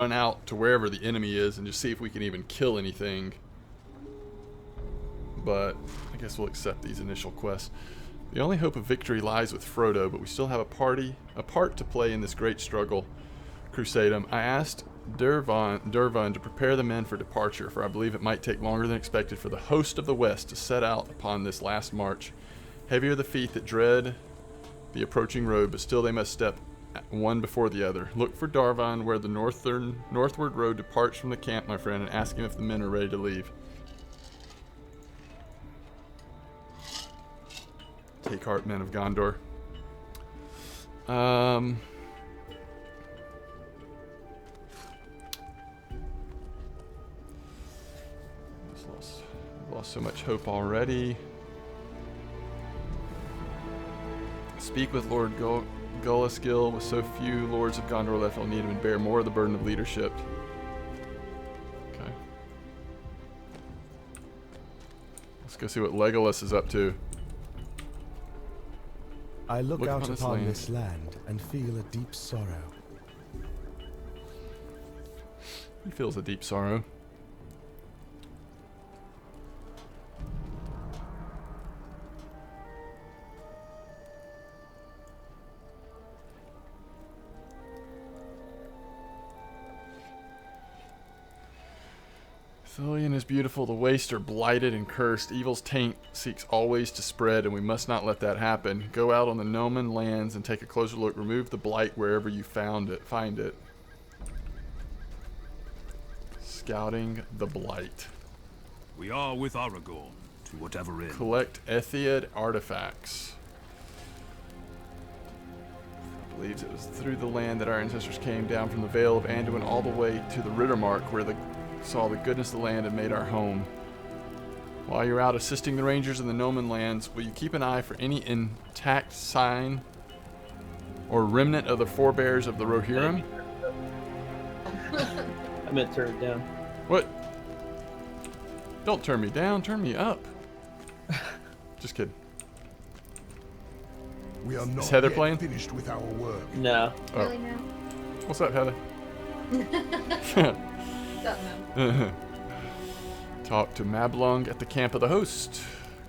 run out to wherever the enemy is and just see if we can even kill anything. But I guess we'll accept these initial quests. The only hope of victory lies with Frodo, but we still have a part to play in this great struggle. Crusadem. I asked Dervan to prepare the men for departure, for I believe it might take longer than expected for the host of the West to set out upon this last march. Heavy are the feet that dread the approaching road, but still they must step one before the other. Look for Darvan where the northward road departs from the camp, my friend, and ask him if the men are ready to leave. Take heart, men of Gondor. Lost so much hope already. Speak with Lord Gulaskill. With so few lords of Gondor left, I'll need him and bear more of the burden of leadership. Okay. Let's go see what Legolas is up to. I look out upon this land and feel a deep sorrow. He feels a deep sorrow. Thilian is beautiful, the waste are blighted and cursed. Evil's taint seeks always to spread, and we must not let that happen. Go out on the Noman lands and take a closer look. Remove the blight wherever you find it. Scouting the blight. We are with Aragorn, to whatever end. Collect Ethiad artifacts. Believes it was through the land that our ancestors came down from the Vale of Anduin all the way to the Rittermark, where they saw the goodness of the land and made our home. While you're out assisting the rangers in the Noman lands, will you keep an eye for any intact sign or remnant of the forebears of the Rohirrim? I meant turn it down. What? Don't turn me down, turn me up. Just kidding. We are not Heather yet playing? finished with our work. No. Oh. Really now? What's up, Heather? Don't know. Talk to Mablung at the camp of the host.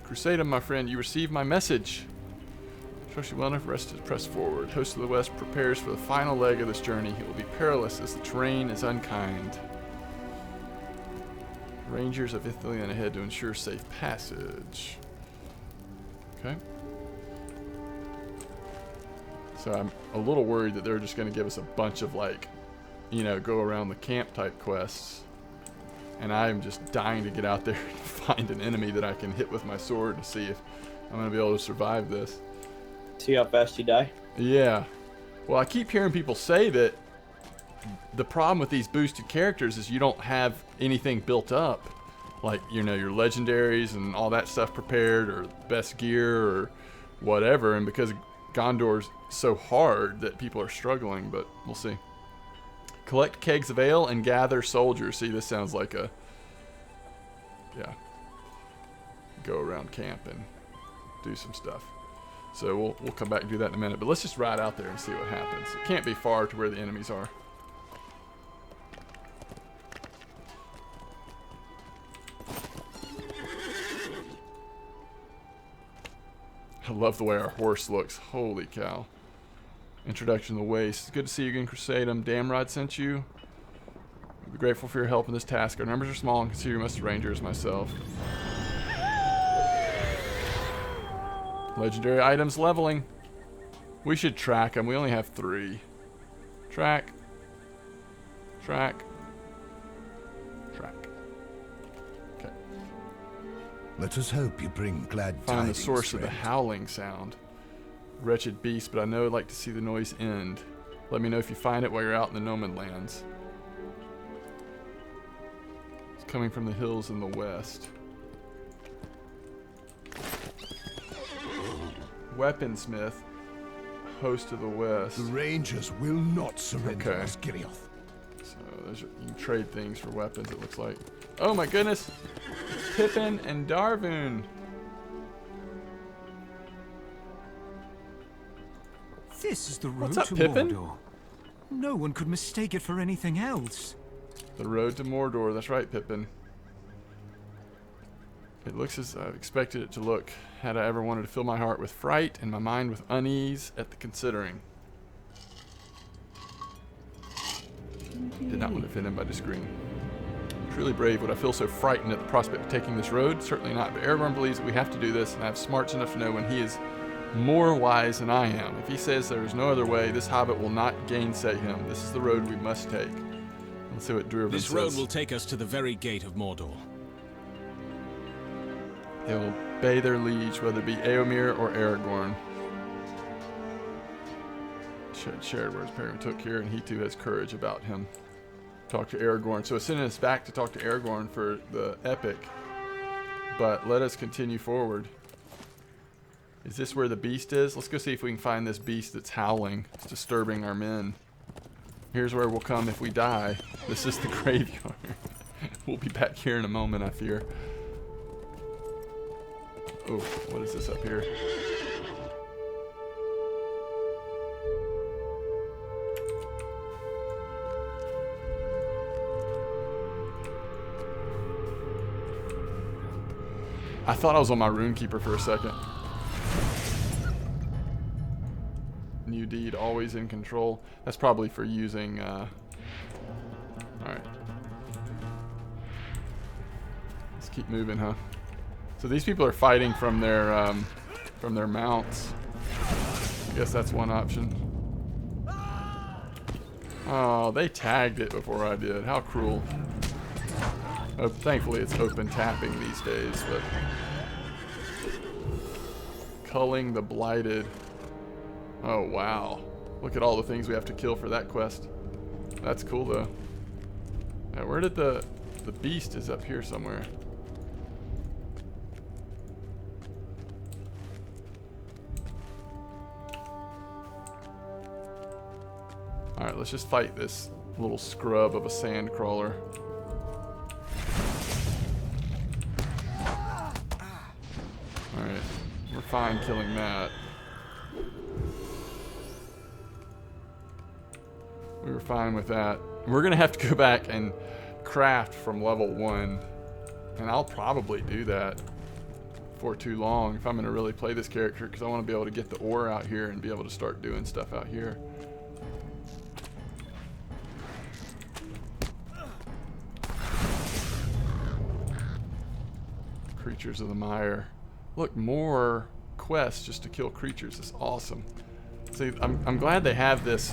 Crusadem, my friend, you received my message. Trust you well enough for us to press forward. Host of the West prepares for the final leg of this journey. It will be perilous as the terrain is unkind. Rangers of Ithilien ahead to ensure safe passage. Okay. So I'm a little worried that they're just going to give us a bunch of, like, you know, go around the camp type quests. And I'm just dying to get out there and find an enemy that I can hit with my sword to see if I'm going to be able to survive this. See how fast you die? Yeah. Well, I keep hearing people say that the problem with these boosted characters is you don't have anything built up. Like, you know, your legendaries and all that stuff prepared, or best gear or whatever. And because Gondor's so hard that people are struggling, but we'll see. Collect kegs of ale and gather soldiers. See, this sounds like a... yeah. Go around camp and do some stuff. So we'll come back and do that in a minute. But let's just ride out there and see what happens. It can't be far to where the enemies are. I love the way our horse looks. Holy cow. Introduction to the Waste. It's good to see you again, Crusadem. Damrod sent you. I'll be grateful for your help in this task. Our numbers are small and consider you most rangers myself. Legendary items leveling. We should track them. We only have 3. Track. Track. Track. Okay. Let us hope you bring glad tidings. Find the source of the friend. howling sound. Wretched beast, but I know I'd like to see the noise end. Let me know if you find it while you're out in the Noman lands. It's coming from the hills in the west. Weaponsmith, host of the west. The Rangers will not surrender Okay. us, Girioth. So you can trade things for weapons, it looks like. Oh my goodness! Pippin and Darvoon. This is the road What's up, to Pippin? Mordor. No one could mistake it for anything else. The road to Mordor. That's right, Pippin. It looks as I expected it to look, had I ever wanted to fill my heart with fright and my mind with unease at the considering. Did not want to offend him by disagreeing. Truly brave, would I feel so frightened at the prospect of taking this road? Certainly not, but Aragorn believes that we have to do this, and I have smarts enough to know when he is more wise than I am. If he says there is no other way, this hobbit will not gainsay him. This is the road we must take. Let's see what Druiven says. This road will take us to the very gate of Mordor. They will obey their liege, whether it be Éomer or Aragorn. Shared words Perrin took here, and he too has courage about him. Talk to Aragorn. So it's sending us back to talk to Aragorn for the epic. But let us continue forward. Is this where the beast is? Let's go see if we can find this beast that's howling. It's disturbing our men. Here's where we'll come if we die. This is the graveyard. We'll be back here in a moment, I fear. Oh, what is this up here? I thought I was on my Runekeeper for a second. New deed, always in control. That's probably for using, alright. Let's keep moving, huh? So these people are fighting from their mounts. I guess that's one option. Oh, they tagged it before I did. How cruel. Oh, thankfully it's open tapping these days, but... Culling the Blighted. Oh, wow. Look at all the things we have to kill for that quest. That's cool, though. Now, where did the beast is up here somewhere. Alright, let's just fight this little scrub of a sand crawler. Alright, we're fine killing that. We were fine with that. We're gonna have to go back and craft from level 1. And I'll probably do that for too long if I'm gonna really play this character, because I want to be able to get the ore out here and be able to start doing stuff out here. Creatures of the Mire. Look, more quests just to kill creatures is awesome. See, I'm glad they have this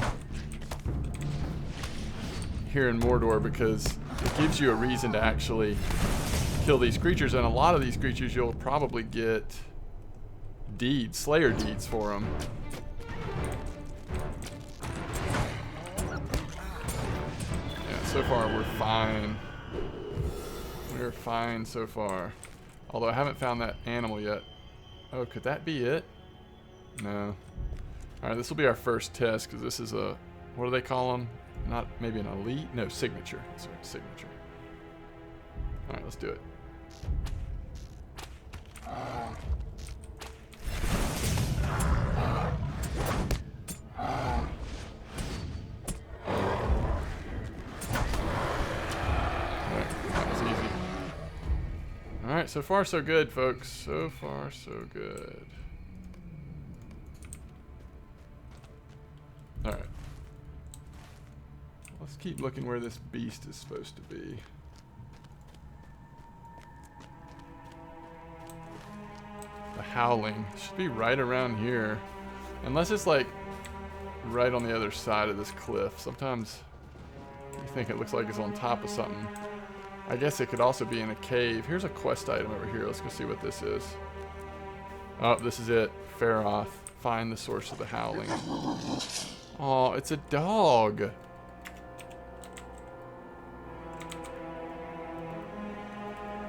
here in Mordor, because it gives you a reason to actually kill these creatures, and a lot of these creatures you'll probably get deeds, slayer deeds for them. Yeah, so far we're fine. We're fine so far. Although I haven't found that animal yet. Oh, could that be it? No. Alright, this will be our first test, because this is a, what do they call them? Not maybe an elite? No, signature. Sorry, signature. Alright, let's do it. Alright, so far so good, folks. So far so good. Alright. Let's keep looking where this beast is supposed to be. The Howling should be right around here. Unless it's like right on the other side of this cliff. Sometimes you think it looks like it's on top of something. I guess it could also be in a cave. Here's a quest item over here. Let's go see what this is. Oh, this is it. Faroth. Find the source of the howling. Oh, it's a dog.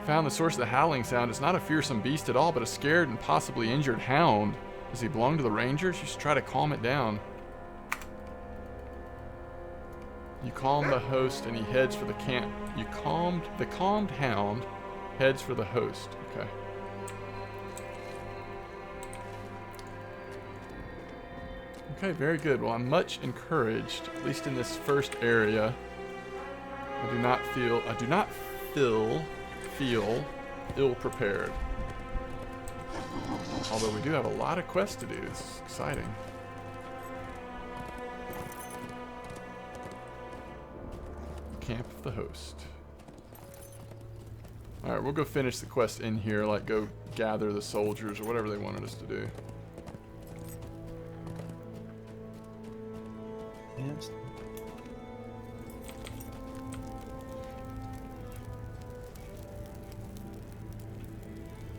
Found the source of the howling sound. It's not a fearsome beast at all, but a scared and possibly injured hound. Does he belong to the Rangers? You should try to calm it down. You calm the host and he heads for the camp. The calmed hound heads for the host. Okay. Okay, very good. Well, I'm much encouraged, at least in this first area. I do not feel ill prepared. Although we do have a lot of quests to do. This is exciting. Camp of the host. Alright, we'll go finish the quest in here, like go gather the soldiers or whatever they wanted us to do. Yes.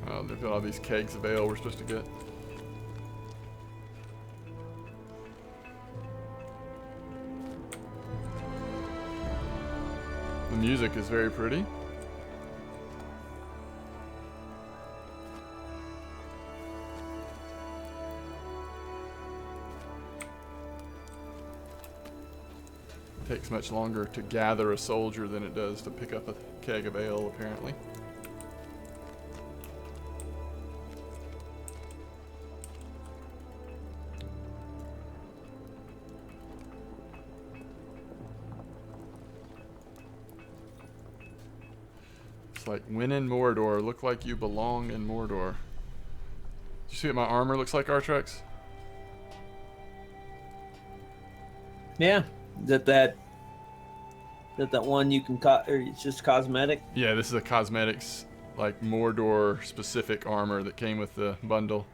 Oh, they've got all these kegs of ale we're supposed to get. The music is very pretty. Takes much longer to gather a soldier than it does to pick up a keg of ale, apparently. It's like, win in Mordor. Look like you belong in Mordor. Did you see what my armor looks like, Artrex? Yeah. Is that one you can or it's just cosmetic? Yeah, this is a cosmetics, like Mordor specific armor that came with the bundle.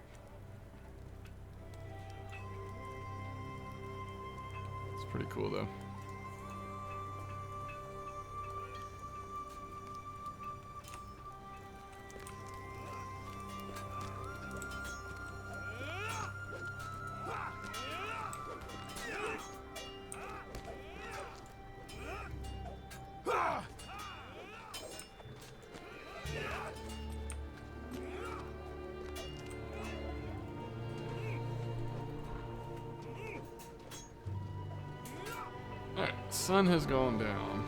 It's pretty cool though. Alright, sun has gone down.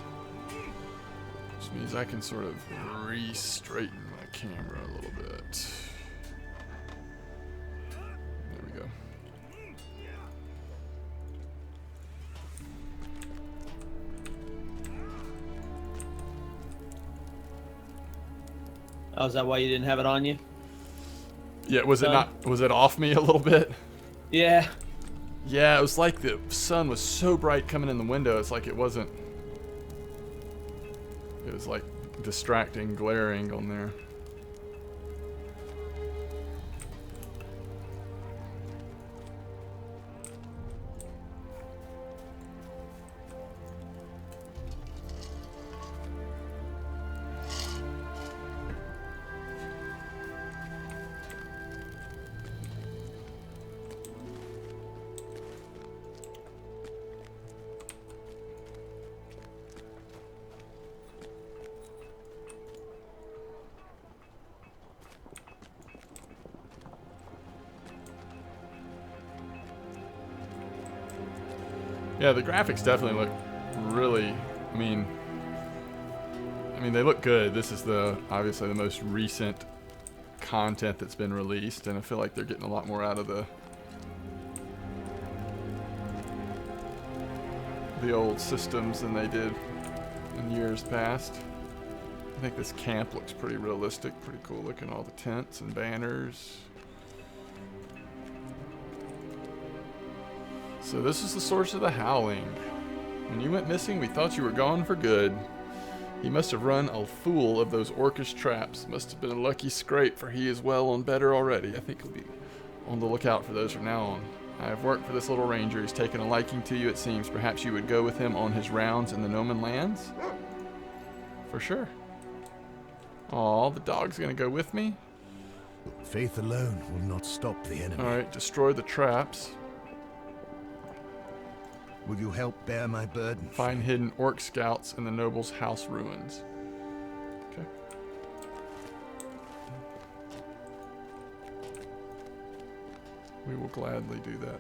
Which means I can sort of re-straighten my camera a little bit. There we go. Oh, is that why you didn't have it on you? Yeah, was it off me a little bit? Yeah. Yeah, it was like the sun was so bright coming in the window, it's like it was like distracting, glaring on there. Yeah, the graphics definitely look really, I mean they look good. This is obviously the most recent content that's been released, and I feel like they're getting a lot more out of the old systems than they did in years past. I think this camp looks pretty realistic, pretty cool looking, all the tents and banners. So this is the source of the howling. When you went missing, we thought you were gone for good. He must have run a fool of those orcish traps. Must have been a lucky scrape, for he is well on better already. I think he'll be on the lookout for those from now on. I have worked for this little ranger. He's taken a liking to you, it seems. Perhaps you would go with him on his rounds in the Gnomen lands? For sure. Aw, the dog's gonna go with me? Faith alone will not stop the enemy. Alright, destroy the traps. Will you help bear my burden? Find hidden orc scouts in the noble's house ruins. Okay. We will gladly do that.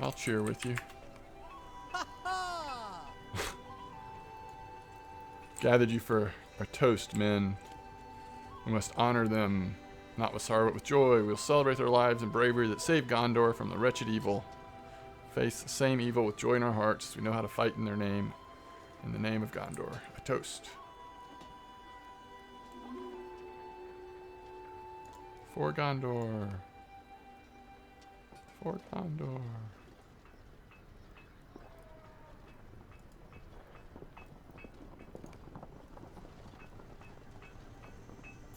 I'll cheer with you. Gathered you for a toast, men. We must honor them, not with sorrow but with joy. We'll celebrate their lives and bravery that saved Gondor from the wretched evil. Face the same evil with joy in our hearts as we know how to fight in their name. In the name of Gondor. A toast. For Gondor. For Gondor.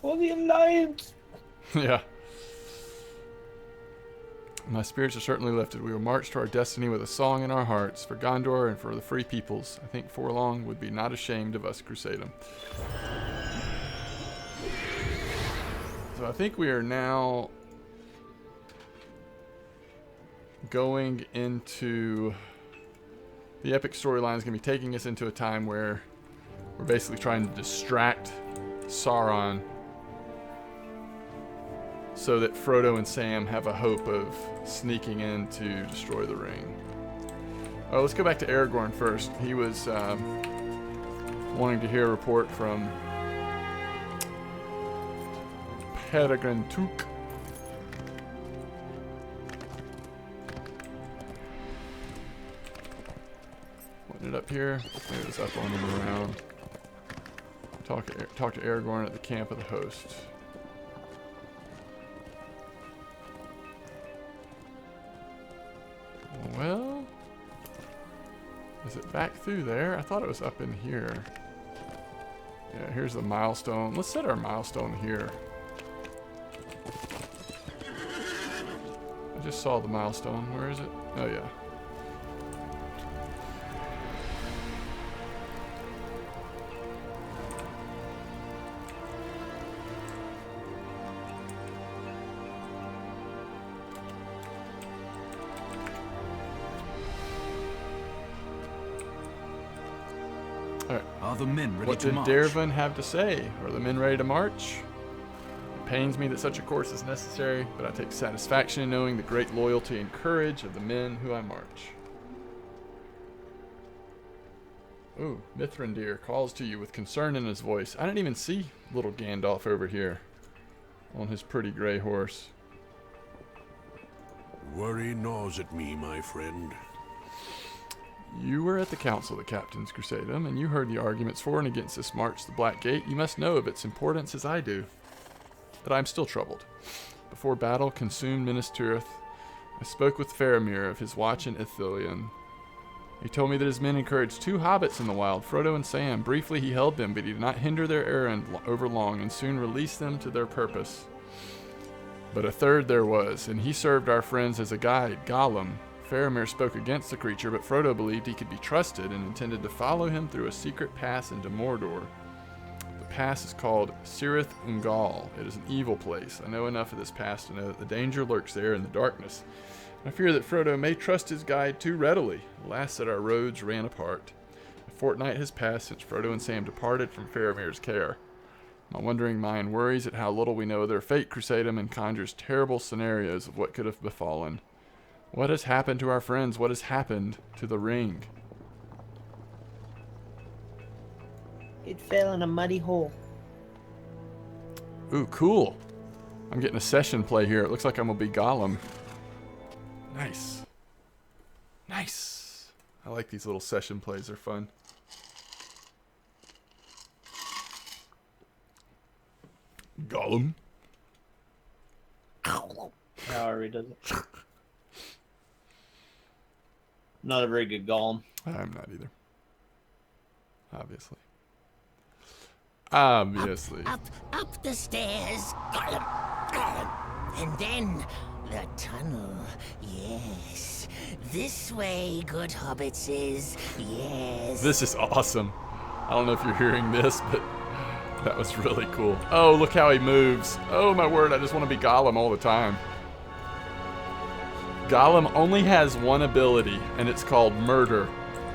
For the Alliance. Yeah. My spirits are certainly lifted. We will march to our destiny with a song in our hearts for Gondor and for the free peoples. I think Forlong would be not ashamed of us, Crusadem. So I think we are now going into the epic storyline is going to be taking us into a time where we're basically trying to distract Sauron so that Frodo and Sam have a hope of sneaking in to destroy the ring. Oh, let's go back to Aragorn first. He was wanting to hear a report from Peregrine Took. Wasn't it up here? Maybe it was up on and around. Talk to Aragorn at the camp of the host. Well, is it back through there? I thought it was up in here. Yeah, here's the milestone. Let's set our milestone here. I just saw the milestone. Where is it? Oh, yeah. Are the men ready What to did march? Dervin have to say? Are the men ready to march? It pains me that such a course is necessary, but I take satisfaction in knowing the great loyalty and courage of the men who I march. Ooh, Mithrandir calls to you with concern in his voice. I didn't even see little Gandalf over here on his pretty gray horse. Worry gnaws at me, my friend. You were at the council of the captains, Crusadem, and you heard the arguments for and against this march to the Black Gate. You must know of its importance as I do. But I am still troubled. Before battle consumed Minas Tirith, I spoke with Faramir of his watch in Ithilien. He told me that his men encouraged 2 hobbits in the wild, Frodo and Sam. Briefly he held them, but he did not hinder their errand over long, and soon released them to their purpose. But a third there was, and he served our friends as a guide, Gollum. Faramir spoke against the creature, but Frodo believed he could be trusted and intended to follow him through a secret pass into Mordor. The pass is called Cirith Ungol. It is an evil place. I know enough of this pass to know that the danger lurks there in the darkness. I fear that Frodo may trust his guide too readily. Alas, that our roads ran apart. A fortnight has passed since Frodo and Sam departed from Faramir's care. My wondering mind worries at how little we know of their fate, Crusadem, and conjures terrible scenarios of what could have befallen. What has happened to our friends? What has happened to the ring? It fell in a muddy hole. Ooh, cool. I'm getting a session play here. It looks like I'm going to be Gollum. Nice. Nice. I like these little session plays. They're fun. Gollum. However he does it. Not a very good Gollum. I'm not either. Obviously. Obviously. Up the stairs. Gollum, Gollum. And then the tunnel. Yes. This way, good hobbitses. Yes. This is awesome. I don't know if you're hearing this, but that was really cool. Oh, look how he moves. Oh, my word. I just want to be Gollum all the time. Gollum only has one ability, and it's called murder.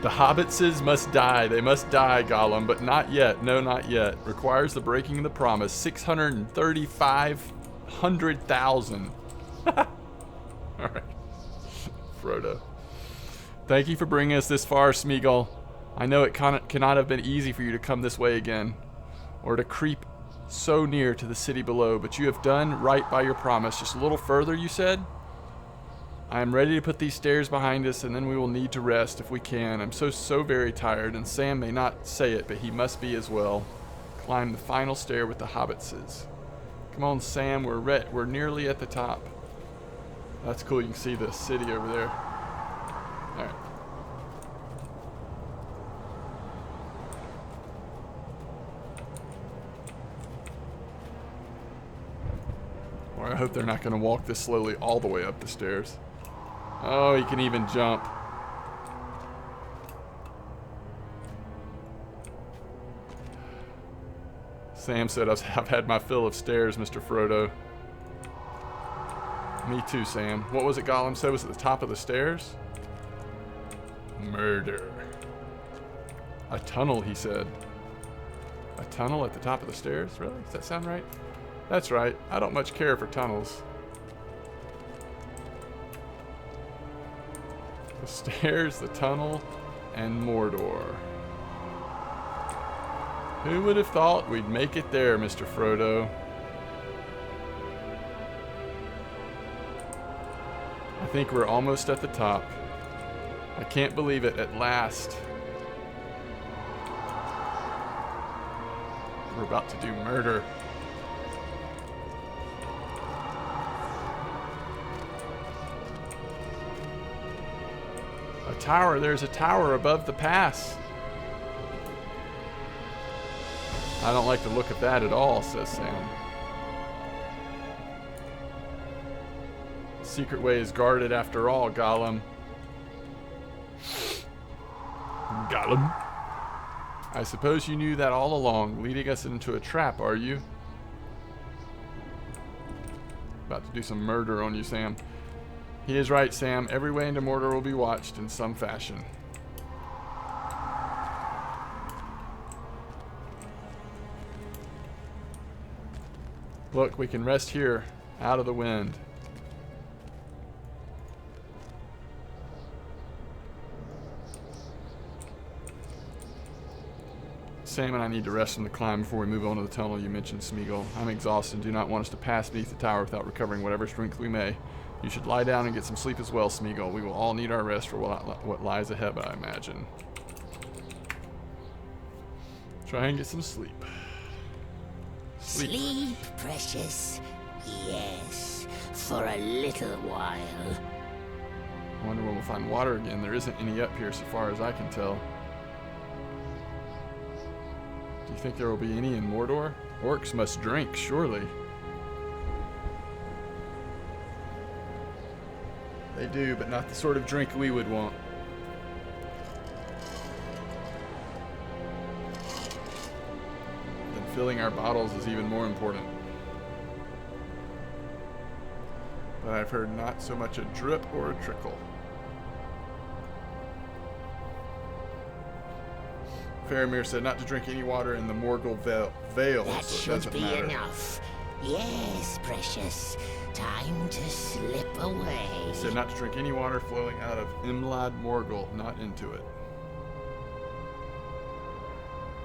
The hobbitses must die. They must die, Gollum, but not yet. No, not yet. Requires the breaking of the promise. 635,000. All right. Frodo. Thank you for bringing us this far, Smeagol. I know it cannot have been easy for you to come this way again, or to creep so near to the city below, but you have done right by your promise. Just a little further, you said? I am ready to put these stairs behind us, and then we will need to rest if we can. I'm so very tired, and Sam may not say it, but he must be as well. Climb the final stair with the hobbitses. Come on, Sam, we're nearly at the top. That's cool, you can see the city over there. Alright. Or I hope they're not going to walk this slowly all the way up the stairs. Oh, he can even jump. Sam said, I've had my fill of stairs, Mr. Frodo. Me too, Sam. What was it Gollum said was at the top of the stairs? Murder. A tunnel, he said. A tunnel at the top of the stairs? Really? Does that sound right? That's right. I don't much care for tunnels. The stairs, the tunnel, and Mordor. Who would have thought we'd make it there, Mr. Frodo? I think we're almost at the top. I can't believe it, at last. We're about to do murder. A tower, there's a tower above the pass. I don't like the look of that at all, says Sam. The secret way is guarded after all, Gollum. Gollum. I suppose you knew that all along, leading us into a trap, are you? About to do some murder on you, Sam. He is right, Sam. Every way into Mordor will be watched in some fashion. Look, we can rest here, out of the wind. Sam and I need to rest from the climb before we move on to the tunnel. You mentioned Smeagol. I'm exhausted and do not want us to pass beneath the tower without recovering whatever strength we may. You should lie down and get some sleep as well, Smeagol. We will all need our rest for what lies ahead, I imagine. Try and get some sleep. Sleep, precious. Yes, for a little while. I wonder when we'll find water again. There isn't any up here so far as I can tell. Do you think there will be any in Mordor? Orcs must drink, surely. They do, but not the sort of drink we would want. Then filling our bottles is even more important. But I've heard not so much a drip or a trickle. Faramir said not to drink any water in the Morgul Vale, That so it should doesn't be matter. enough. Yes, precious. Time to slip away. He said not to drink any water flowing out of Imlad Morgul, not into it.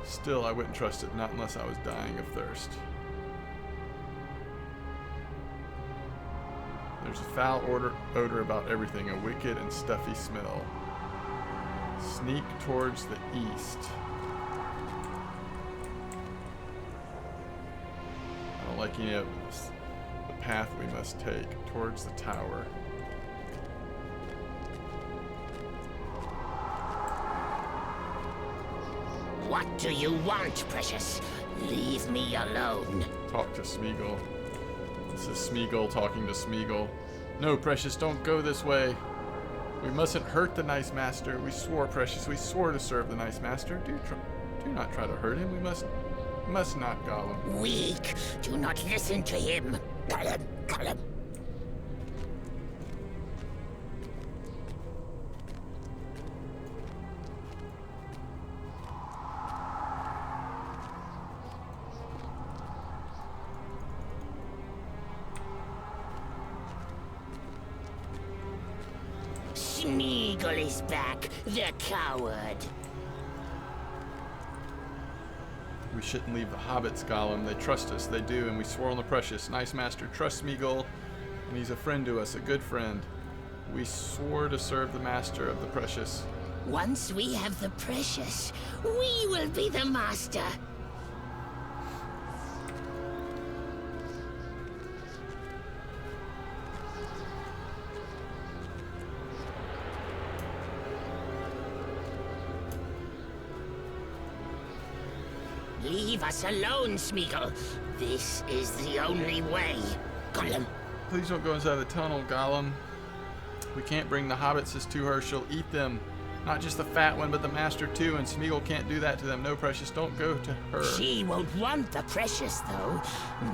Still, I wouldn't trust it, not unless I was dying of thirst. There's a foul odor about everything, a wicked and stuffy smell. Sneak towards the east. I don't like any of this. The path we must take towards the tower. What do you want, precious? Leave me alone. Talk to Smeagol. This is Smeagol talking to Smeagol. No, Precious, don't go this way. We mustn't hurt the nice master. We swore, Precious, we swore to serve the nice master. Do not try to hurt him. We must not, Gollum. Weak. Do not listen to him. Gollum, Gollum. Smeagol is back, the coward. We shouldn't leave the hobbits, Gollum. They trust us. They do, and we swore on the precious. Nice master trusts Smeagol, and he's a friend to us, a good friend. We swore to serve the master of the precious. Once we have the precious, we will be the master. Leave us alone, Smeagol. This is the only way. Gollum. Please don't go inside the tunnel, Gollum. We can't bring the hobbitses to her. She'll eat them. Not just the fat one, but the master too, and Smeagol can't do that to them. No, precious, don't go to her. She won't want the precious, though.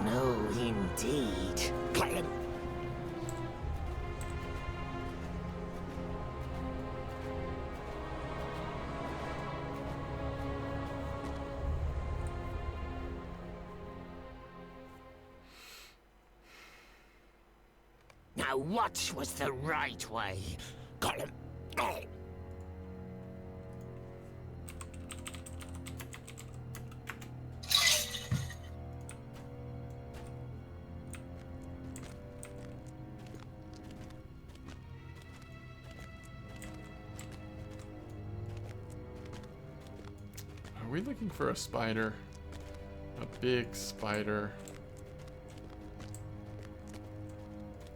No, indeed. Gollum. Now what was the right way? Gollum. Oh. Are we looking for a spider? A big spider.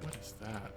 What is that?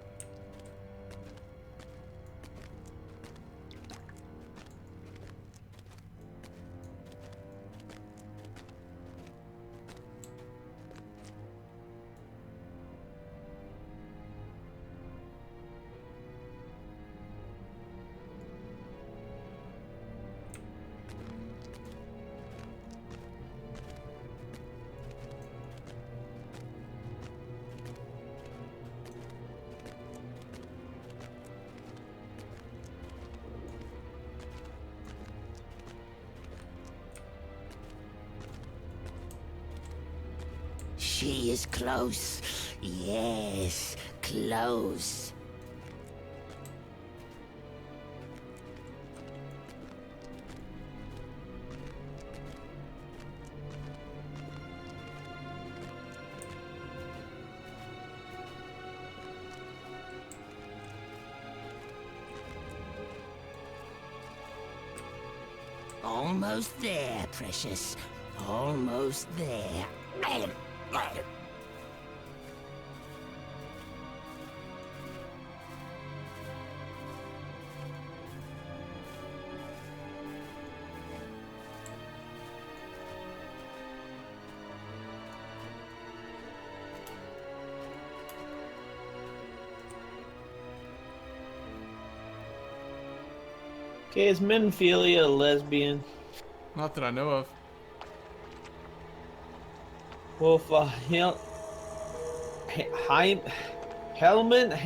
She is close. Yes, close. Almost there, precious. Almost there. Okay, is Menphilia a lesbian? Not that I know of. Well, if Helman, I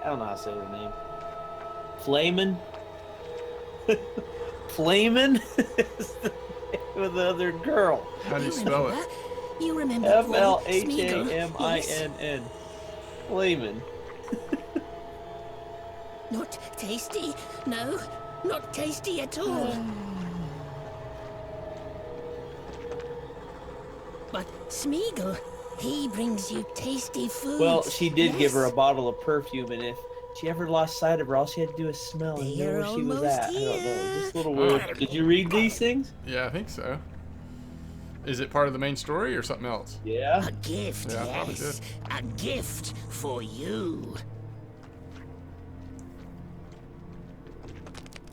don't know how to say the name. Flamin? Flamin is the name of the other girl. How do you spell it? You remember Flamin. Flamin. Not tasty. No, not tasty at all. But Smeagol, he brings you tasty food. Well, she did give her a bottle of perfume, and if she ever lost sight of her, all she had to do is smell and know where she was at. I don't know. Just a little weird. Did you read these things? Yeah, I think so. Is it part of the main story or something else? Yeah. A gift, Yeah, I probably yes. A gift for you.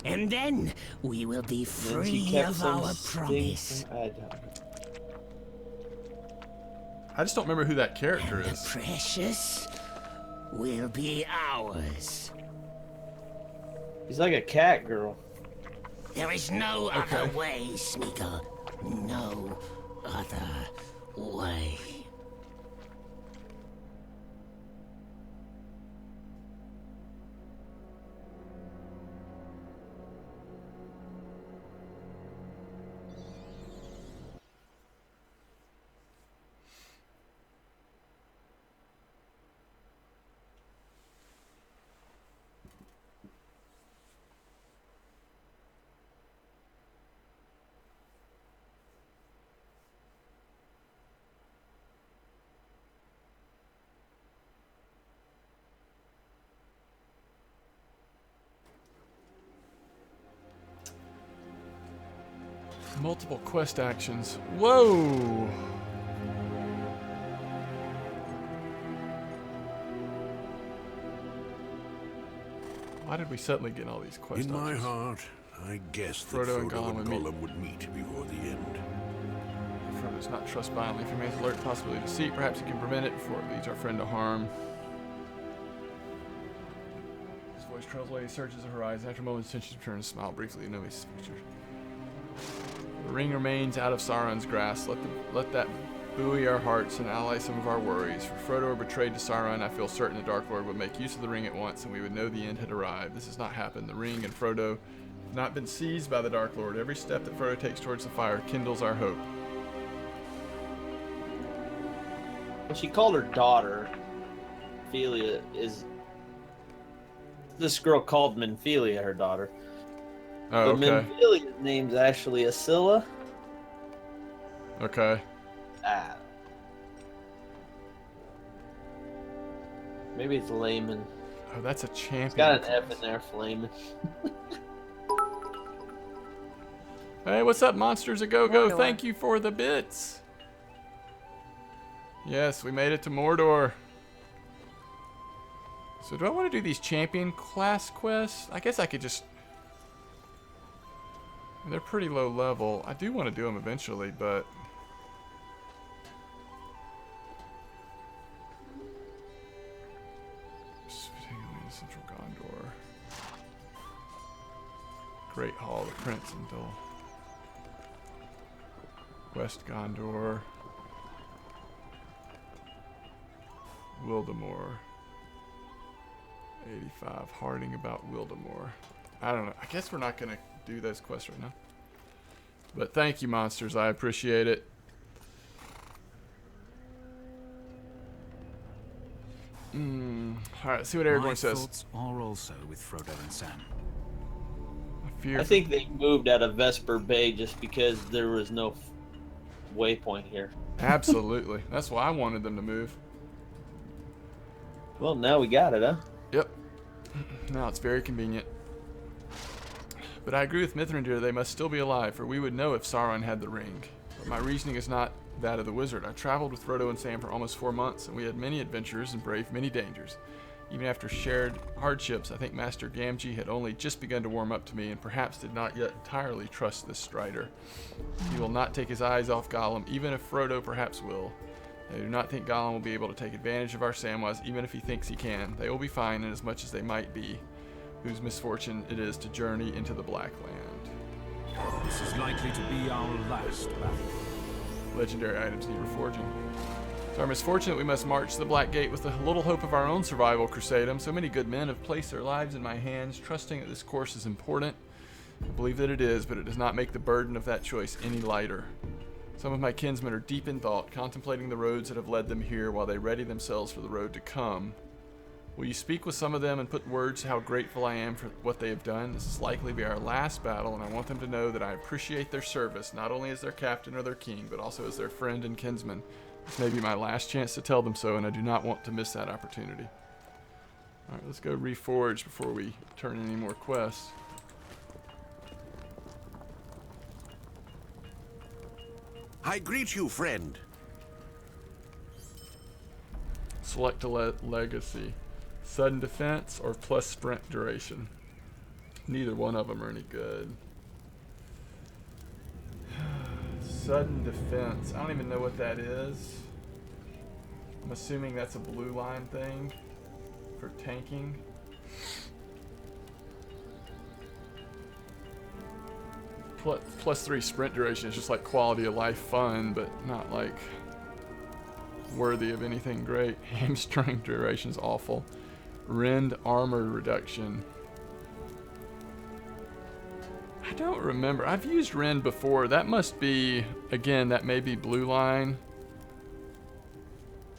And then we will be Then she free kept of some our things- promise. I just don't remember who that character The is. precious will be ours. She's like a cat girl. There is no other Okay. way, Smeagol. No other way. Multiple quest actions. Whoa! Why did we suddenly get all these quest In my options? heart, I guessed that Frodo and Frodo Gollum and would meet. Gollum would meet before the end. Frodo does not trust violently. If he remains alert to the possibility of deceit, perhaps he can prevent it before it leads our friend to harm. His voice trails away. He searches the horizon. After a moment's tension, he turns, smile briefly, and knows his future. The ring remains out of Sauron's grasp. Let that buoy our hearts and allay some of our worries. For Frodo were betrayed to Sauron, I feel certain the Dark Lord would make use of the ring at once, and we would know the end had arrived. This has not happened. The ring and Frodo have not been seized by the Dark Lord. Every step that Frodo takes towards the fire kindles our hope. Well, she called her daughter. Ophelia is... This girl called Menphelia her daughter. Oh, But okay. Menphelia's name's actually Ascilla. Okay. Ah. Maybe it's Layman. Oh, that's a champion. It's got an F in there for Layman. Hey, what's up, Monsters a Go-Go? Mordor. Thank you for the bits. Yes, we made it to Mordor. So do I want to do these champion class quests? I guess I could just... They're pretty low level. I do want to do them eventually, but... Central Gondor. Great Hall, the Prince and Dol. West Gondor. Wildemore. 85. Harding about Wildemore. I don't know. I guess we're not going to do those quests right now. But thank you, Monsters. I appreciate it. Alright, see what everyone My says. thoughts are also with Frodo and Sam. I think they moved out of Vesper Bay just because there was no waypoint here. Absolutely. That's why I wanted them to move. Well, now we got it, huh? Yep. Now it's very convenient. But I agree with Mithrandir, they must still be alive, for we would know if Sauron had the ring. But my reasoning is not that of the wizard. I traveled with Frodo and Sam for almost 4 months, and we had many adventures and braved many dangers. Even after shared hardships, I think Master Gamgee had only just begun to warm up to me, and perhaps did not yet entirely trust this Strider. He will not take his eyes off Gollum, even if Frodo perhaps will. I do not think Gollum will be able to take advantage of our Samwise, even if he thinks he can. They will be fine, inasmuch as they might be, whose misfortune it is to journey into the Black Land. This is likely to be our last battle. Legendary items need reforging. It's our misfortune that we must march to the Black Gate with the little hope of our own survival, Crusadem. So many good men have placed their lives in my hands, trusting that this course is important. I believe that it is, but it does not make the burden of that choice any lighter. Some of my kinsmen are deep in thought, contemplating the roads that have led them here while they ready themselves for the road to come. Will you speak with some of them and put words to how grateful I am for what they have done? This is likely to be our last battle, and I want them to know that I appreciate their service, not only as their captain or their king, but also as their friend and kinsman. This may be my last chance to tell them so, and I do not want to miss that opportunity. Alright, let's go reforge before we turn in any more quests. I greet you, friend. Select a legacy. Sudden defense or plus sprint duration. Neither one of them are any good. Sudden defense. I don't even know what that is. I'm assuming that's a blue line thing for tanking. Plus 3 sprint duration is just like quality of life fun, but not like worthy of anything great. Hamstring duration's awful. Rend armor reduction. I don't remember. I've used Rend before. That must be, again, that may be blue line.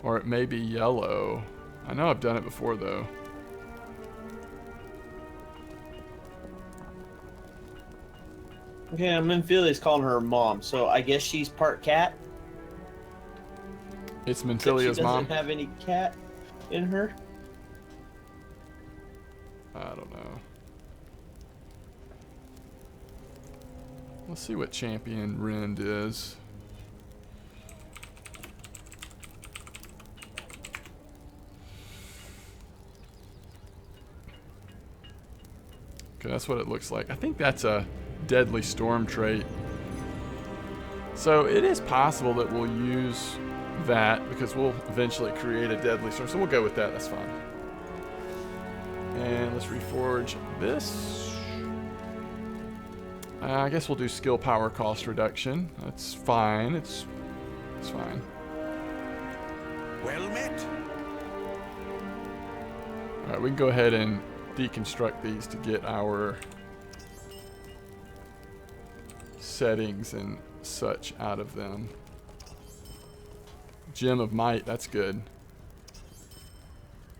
Or it may be yellow. I know I've done it before though. Okay, Menphelia's calling her mom, so I guess she's part cat. It's Except Menphelia's mom. She doesn't have any cat in her. I don't know. Let's see what champion Rend is. Okay, that's what it looks like. I think that's a deadly storm trait. So it is possible that we'll use that because we'll eventually create a deadly storm. So we'll go with that. That's fine. And let's reforge this. I guess we'll do skill power cost reduction. That's fine. It's fine. Well met. All right, we can go ahead and deconstruct these to get our settings and such out of them. Gem of Might, that's good.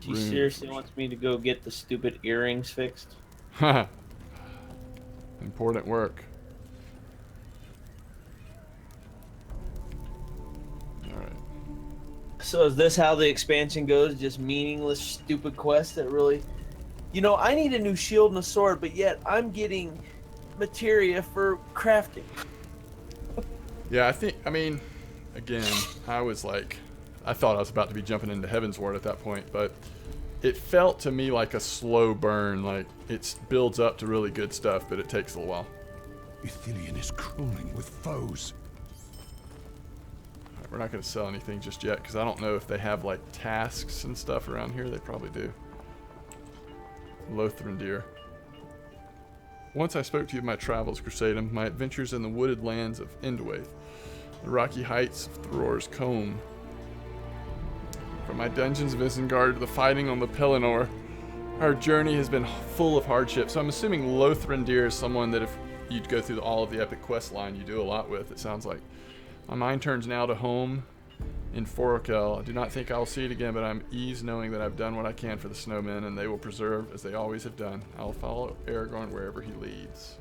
She seriously wants me to go get the stupid earrings fixed. Important work. Alright. So is this how the expansion goes? Just meaningless, stupid quests that really... You know, I need a new shield and a sword, but yet I'm getting materia for crafting. Yeah, I mean, again, I thought I was about to be jumping into Heaven's Ward at that point, but it felt to me like a slow burn. Like, it builds up to really good stuff, but it takes a little while. Ithilien is crawling with foes. All right, we're not going to sell anything just yet, because I don't know if they have, like, tasks and stuff around here. They probably do. Lothran deer. Once I spoke to you of my travels, Crusadem, my adventures in the wooded lands of Endwaith, the rocky heights of Thror's Combe. From my dungeons of Isengard to the fighting on the Pelennor, our journey has been full of hardship. So I'm assuming Lothran deer is someone that if you'd go through all of the epic quest line, you do a lot with, it sounds like. My mind turns now to home in Forokel. I do not think I'll see it again, but I'm eased knowing that I've done what I can for the snowmen, and they will preserve as they always have done. I'll follow Aragorn wherever he leads.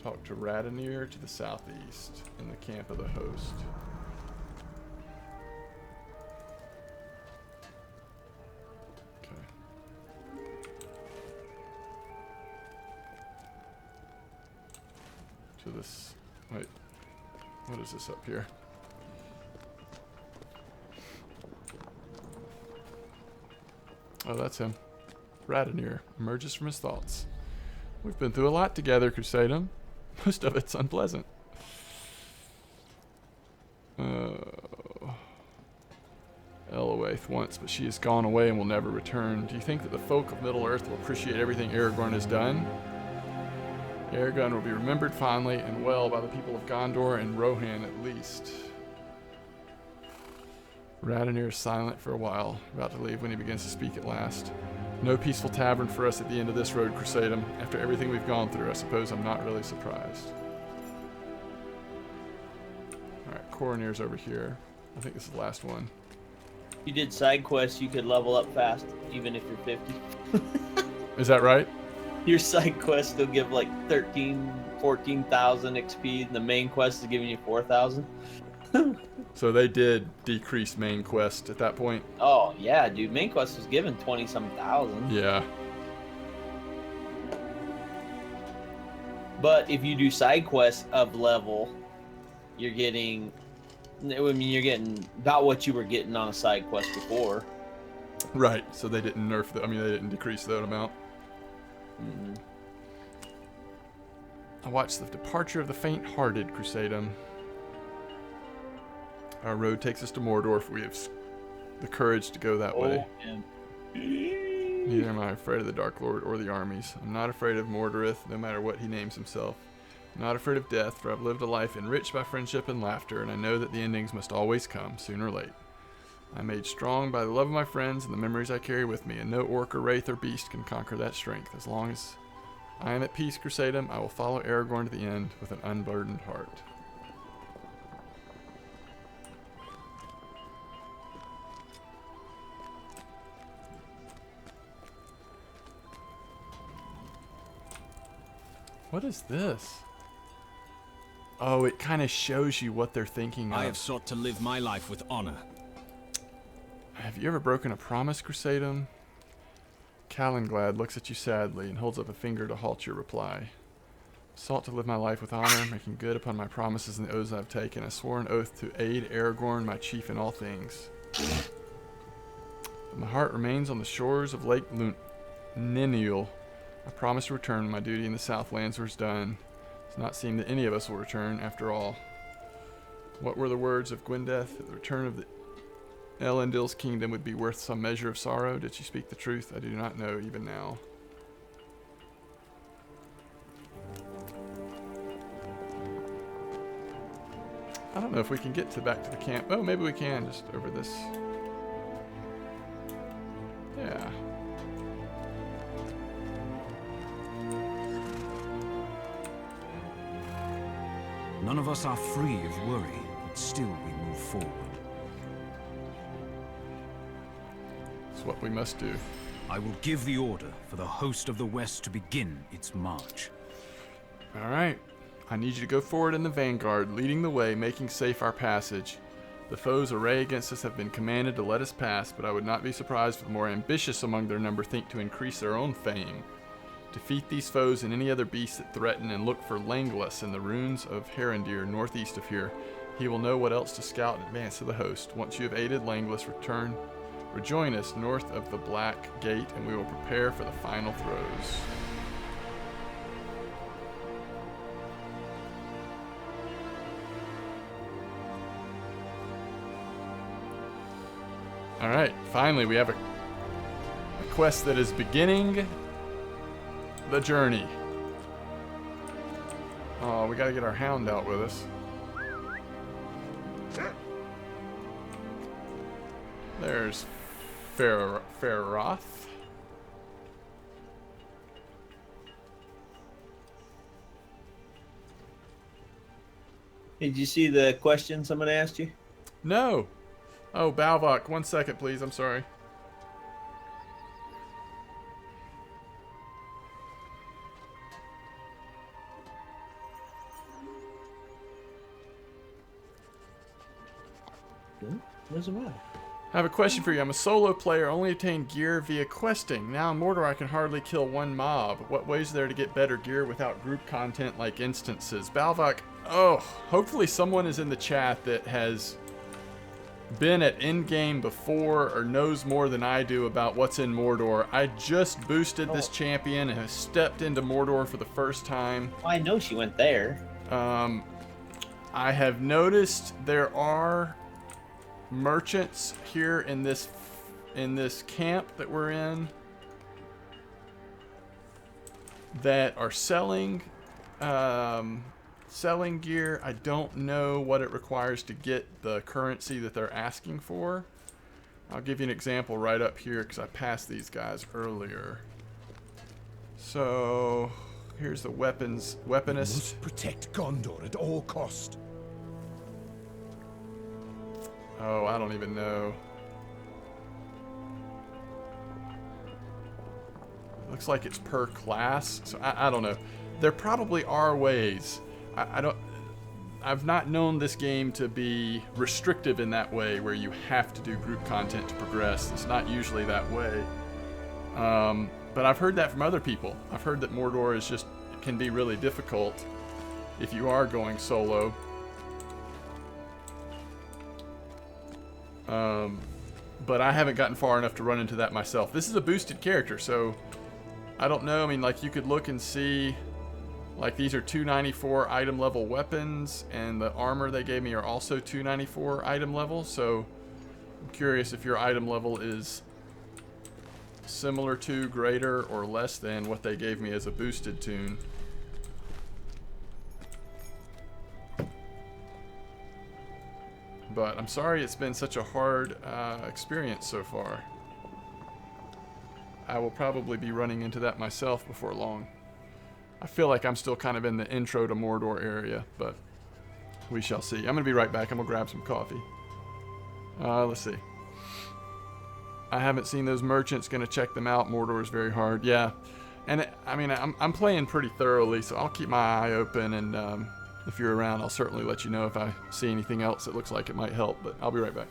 Talk to Radonir to the southeast in the camp of the host. Okay. To this... Wait. What is this up here? Oh, that's him. Radonir emerges from his thoughts. We've been through a lot together, Crusadem. Most of it's unpleasant. Elowaith once, but she has gone away and will never return. Do you think that the folk of Middle-earth will appreciate everything Aragorn has done? Aragorn will be remembered fondly and well by the people of Gondor and Rohan at least. Radonir is silent for a while, about to leave when he begins to speak at last. No peaceful tavern for us at the end of this road, Crusadem. After everything we've gone through, I suppose I'm not really surprised. Alright, Coronir's over here. I think this is the last one. If you did side quests, you could level up fast, even if you're 50. Is that right? Your side quests still give like 14,000 XP, and the main quest is giving you 4,000. So they did decrease main quest at that point? Oh, yeah, dude. Main quest was given 20-some thousand. Yeah. But if you do side quests of level, you're getting... I mean, you're getting about what you were getting on a side quest before. Right. So they didn't nerf the... I mean, they didn't decrease that amount. Mm-hmm. I watched the departure of the faint-hearted, Crusadem. Our road takes us to Mordor if we have the courage to go that way. Neither am I afraid of the Dark Lord or the armies. I'm not afraid of Mordorith, no matter what he names himself. I'm not afraid of death, for I've lived a life enriched by friendship and laughter, and I know that the endings must always come, sooner or late. I'm made strong by the love of my friends and the memories I carry with me, and no orc or wraith or beast can conquer that strength. As long as I am at peace, Crusadem, I will follow Aragorn to the end with an unburdened heart. What is this? Oh, it kind of shows you what they're thinking of. I have sought to live my life with honor. Have you ever broken a promise, Crusadem? Calenglad looks at you sadly and holds up a finger to halt your reply. Sought to live my life with honor, making good upon my promises and the oaths I have taken. I swore an oath to aid Aragorn, my chief in all things. But my heart remains on the shores of Lake Niniel. I promised to return when my duty in the Southlands was done. It does not seem that any of us will return after all. What were the words of Gwyndeth? That the return of the Elendil's kingdom would be worth some measure of sorrow. Did she speak the truth? I do not know even now. I don't know if we can get back to the camp. Oh, maybe we can just over this. Yeah. None of us are free of worry, but still we move forward. It's what we must do. I will give the order for the host of the West to begin its march. All right. I need you to go forward in the vanguard, leading the way, making safe our passage. The foes array against us have been commanded to let us pass, but I would not be surprised if the more ambitious among their number think to increase their own fame. Defeat these foes and any other beasts that threaten, and look for Legolas in the ruins of Harendir, northeast of here. He will know what else to scout in advance of the host. Once you have aided Legolas, rejoin us north of the Black Gate, and we will prepare for the final throes. Alright, finally we have a quest that is beginning the journey. Oh, we gotta get our hound out with us. There's Faroth. Did you see the question someone asked you? No. Oh, Balvok, 1 second, please. I'm sorry. What's the matter? I have a question for you. I'm a solo player, only obtain gear via questing. Now in Mordor, I can hardly kill one mob. What ways are there to get better gear without group content like instances? Balvok, oh, hopefully someone is in the chat that has been at endgame before or knows more than I do about what's in Mordor. I just boosted this champion and have stepped into Mordor for the first time. Well, I know she went there. I have noticed there are merchants here in this camp that we're in that are selling gear. I don't know what it requires to get the currency that they're asking for. I'll give you an example right up here because I passed these guys earlier. So here's the weaponist. Must protect Gondor at all cost. Oh, I don't even know. It looks like it's per class, so I don't know. There probably are ways. I've not known this game to be restrictive in that way, where you have to do group content to progress. It's not usually that way. But I've heard that from other people. I've heard that Mordor can be really difficult if you are going solo. But I haven't gotten far enough to run into that myself. This is a boosted character, so I don't know. I mean, like, you could look and see, like, these are 294 item level weapons, and the armor they gave me are also 294 item level, so I'm curious if your item level is similar to, greater, or less than what they gave me as a boosted tune. But I'm sorry it's been such a hard experience so far. I will probably be running into that myself before long. I feel like I'm still kind of in the intro to Mordor area, but we shall see. I'm going to be right back. I'm going to grab some coffee. Let's see. I haven't seen those merchants. Going to check them out. Mordor is very hard. Yeah. And I mean, I'm playing pretty thoroughly, so I'll keep my eye open, and if you're around, I'll certainly let you know if I see anything else that looks like it might help, but I'll be right back.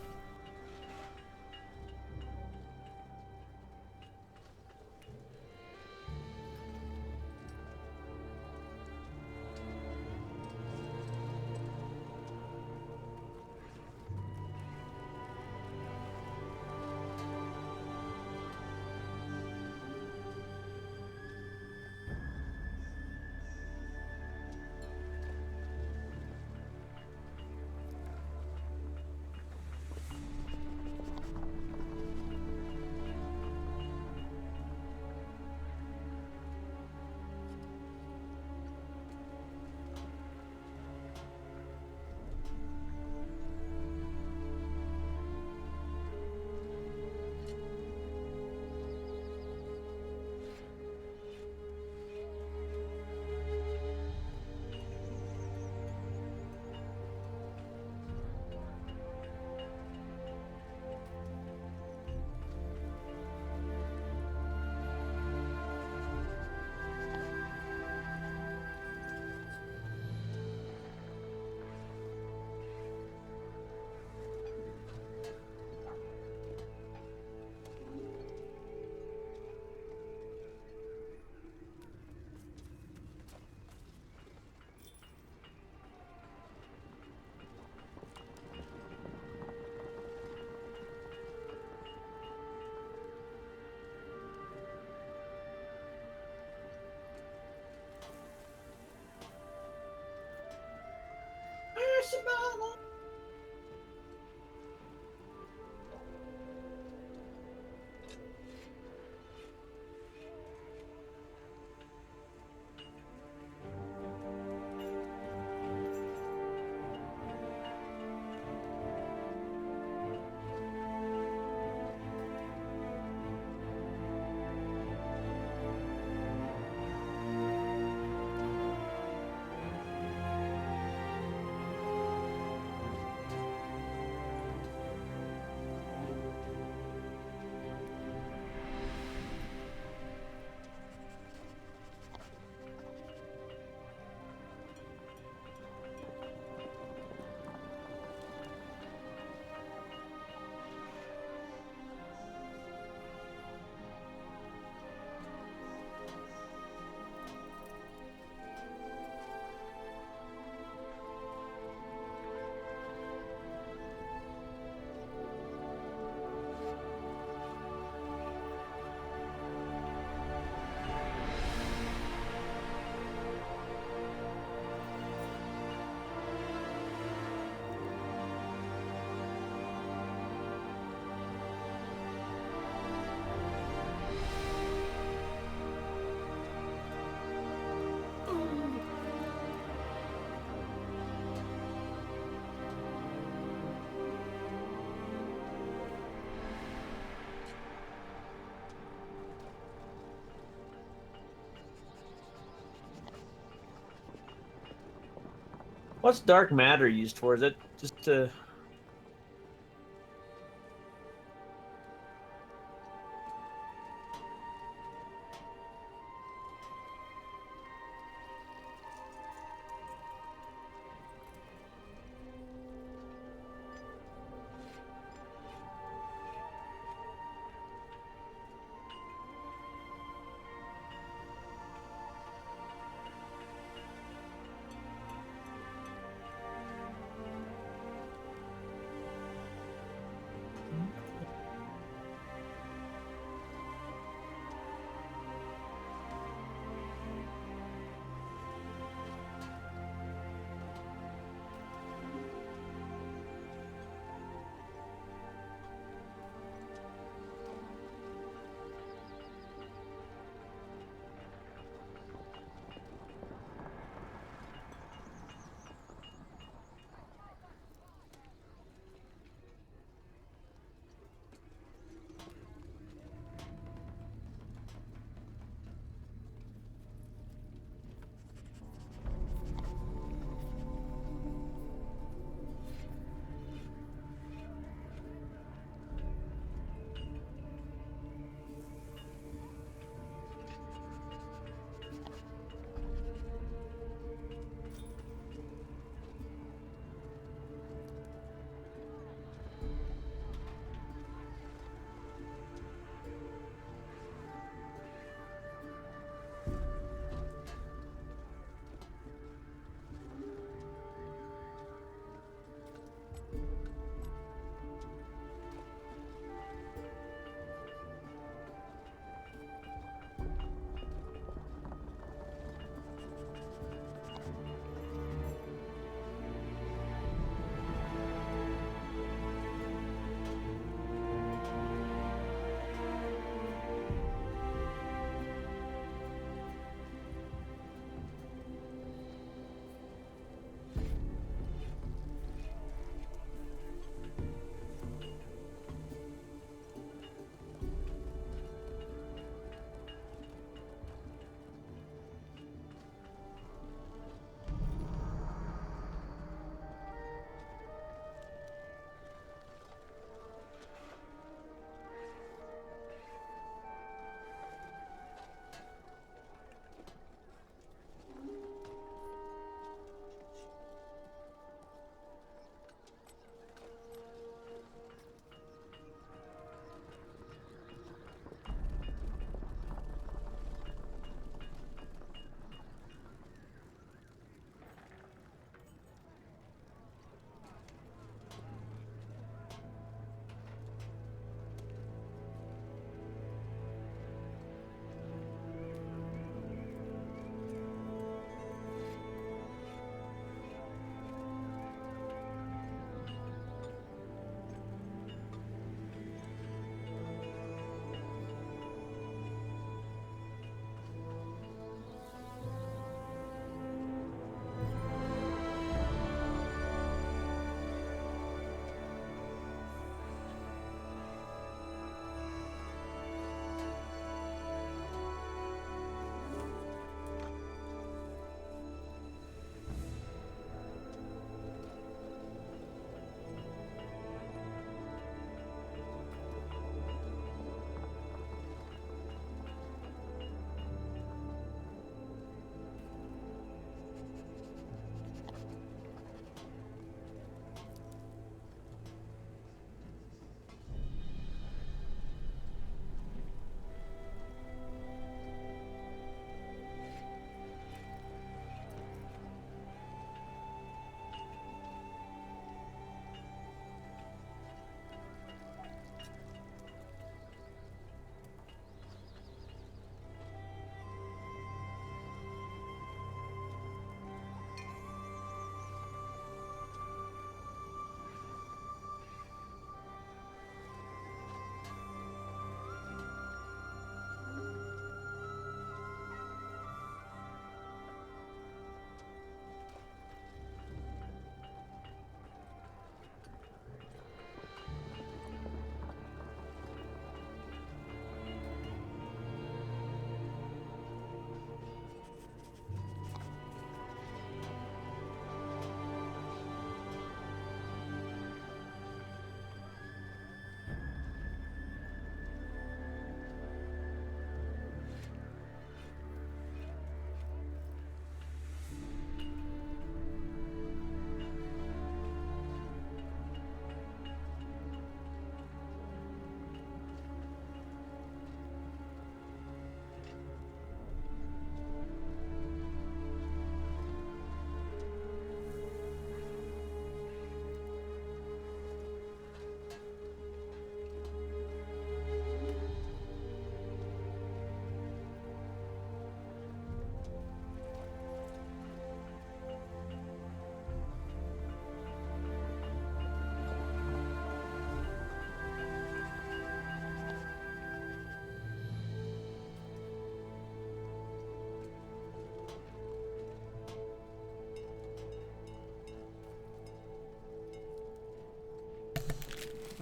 What's dark matter used for? Is it just to...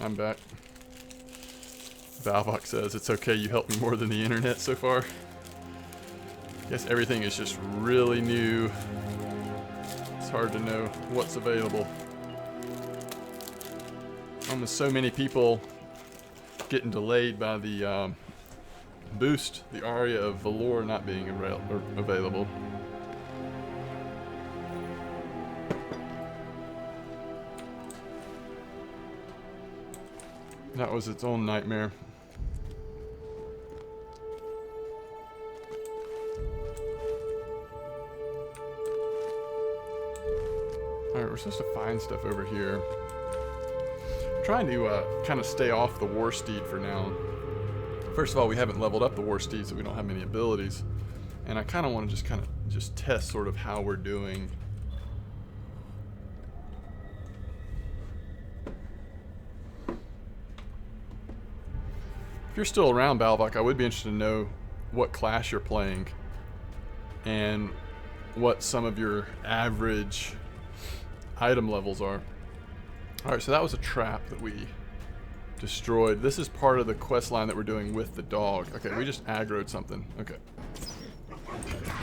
I'm back. Valvok says, it's okay, you helped me more than the internet so far. Guess everything is just really new. It's hard to know what's available. Almost so many people getting delayed by the boost, the Aria of Valor not being available. That was its own nightmare. Alright, we're supposed to find stuff over here. I'm trying to kind of stay off the War Steed for now. First of all, we haven't leveled up the War Steed, so we don't have many abilities. And I kind of want to just test sort of how we're doing. If you're still around, Balvok, I would be interested to know what class you're playing and what some of your average item levels are. Alright, so that was a trap that we destroyed. This is part of the quest line that we're doing with the dog. Okay, we just aggroed something. Okay.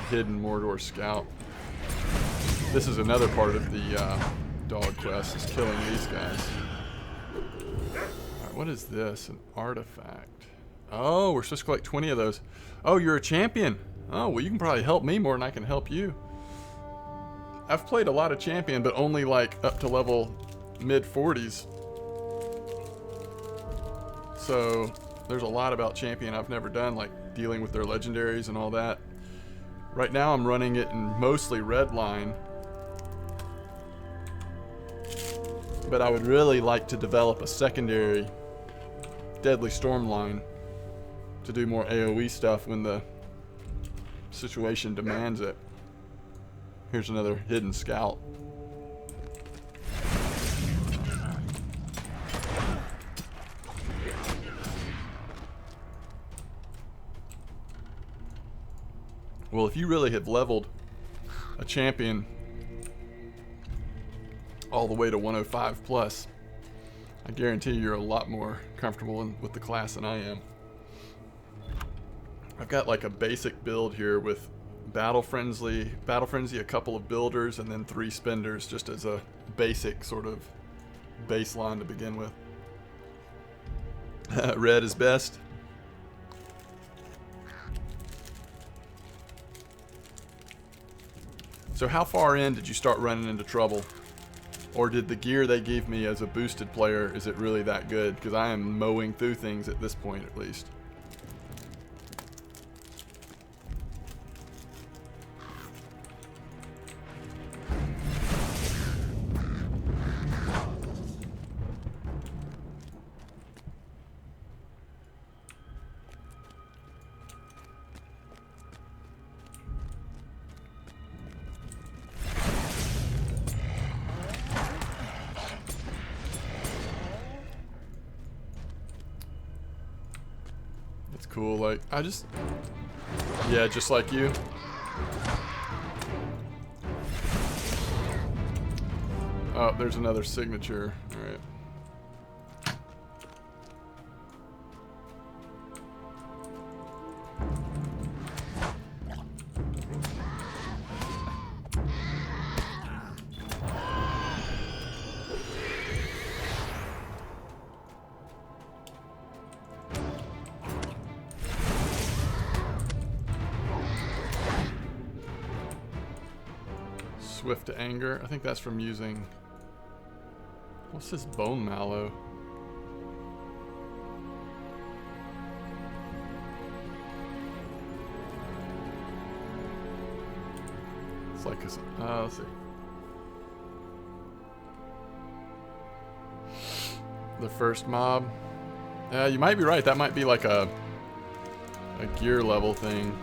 Hidden Mordor Scout. This is another part of the dog quest, is killing these guys. Alright, what is this? An artifact. Oh, we're supposed to collect 20 of those. Oh, you're a champion. Oh, well, you can probably help me more than I can help you. I've played a lot of champion, but only like up to level mid-40s. So there's a lot about champion I've never done, like dealing with their legendaries and all that. Right now I'm running it in mostly red line. But I would really like to develop a secondary Deadly Storm line to do more AoE stuff when the situation demands it. Here's another hidden scout. Well, if you really have leveled a champion all the way to 105 plus, I guarantee you're a lot more comfortable with the class than I am. I've got like a basic build here with Battle Frenzy, a couple of builders, and then 3 spenders, just as a basic sort of baseline to begin with. Red is best. So how far in did you start running into trouble? Or did the gear they gave me as a boosted player, is it really that good? Because I am mowing through things at this point at least. Cool, like, yeah, just like you. Oh, there's another signature. All right. Swift to anger. I think that's from using... What's this bone mallow? It's like a... let's see. The first mob. You might be right. That might be like a gear level thing.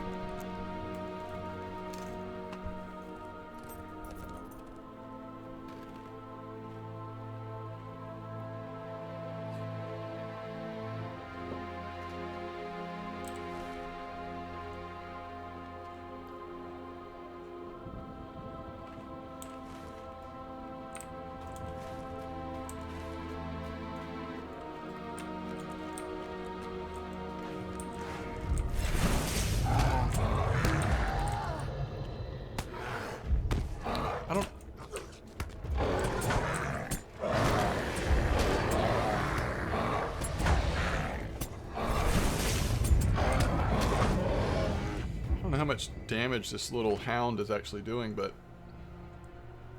how much damage this little hound is actually doing, but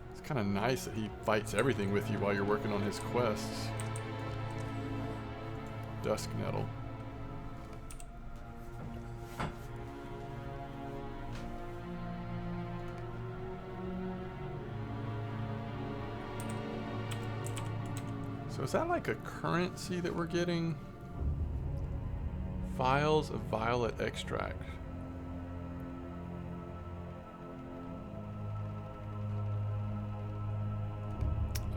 it's kind of nice that he fights everything with you while you're working on his quests. Dusk Nettle. So is that like a currency that we're getting? Vials of violet extract.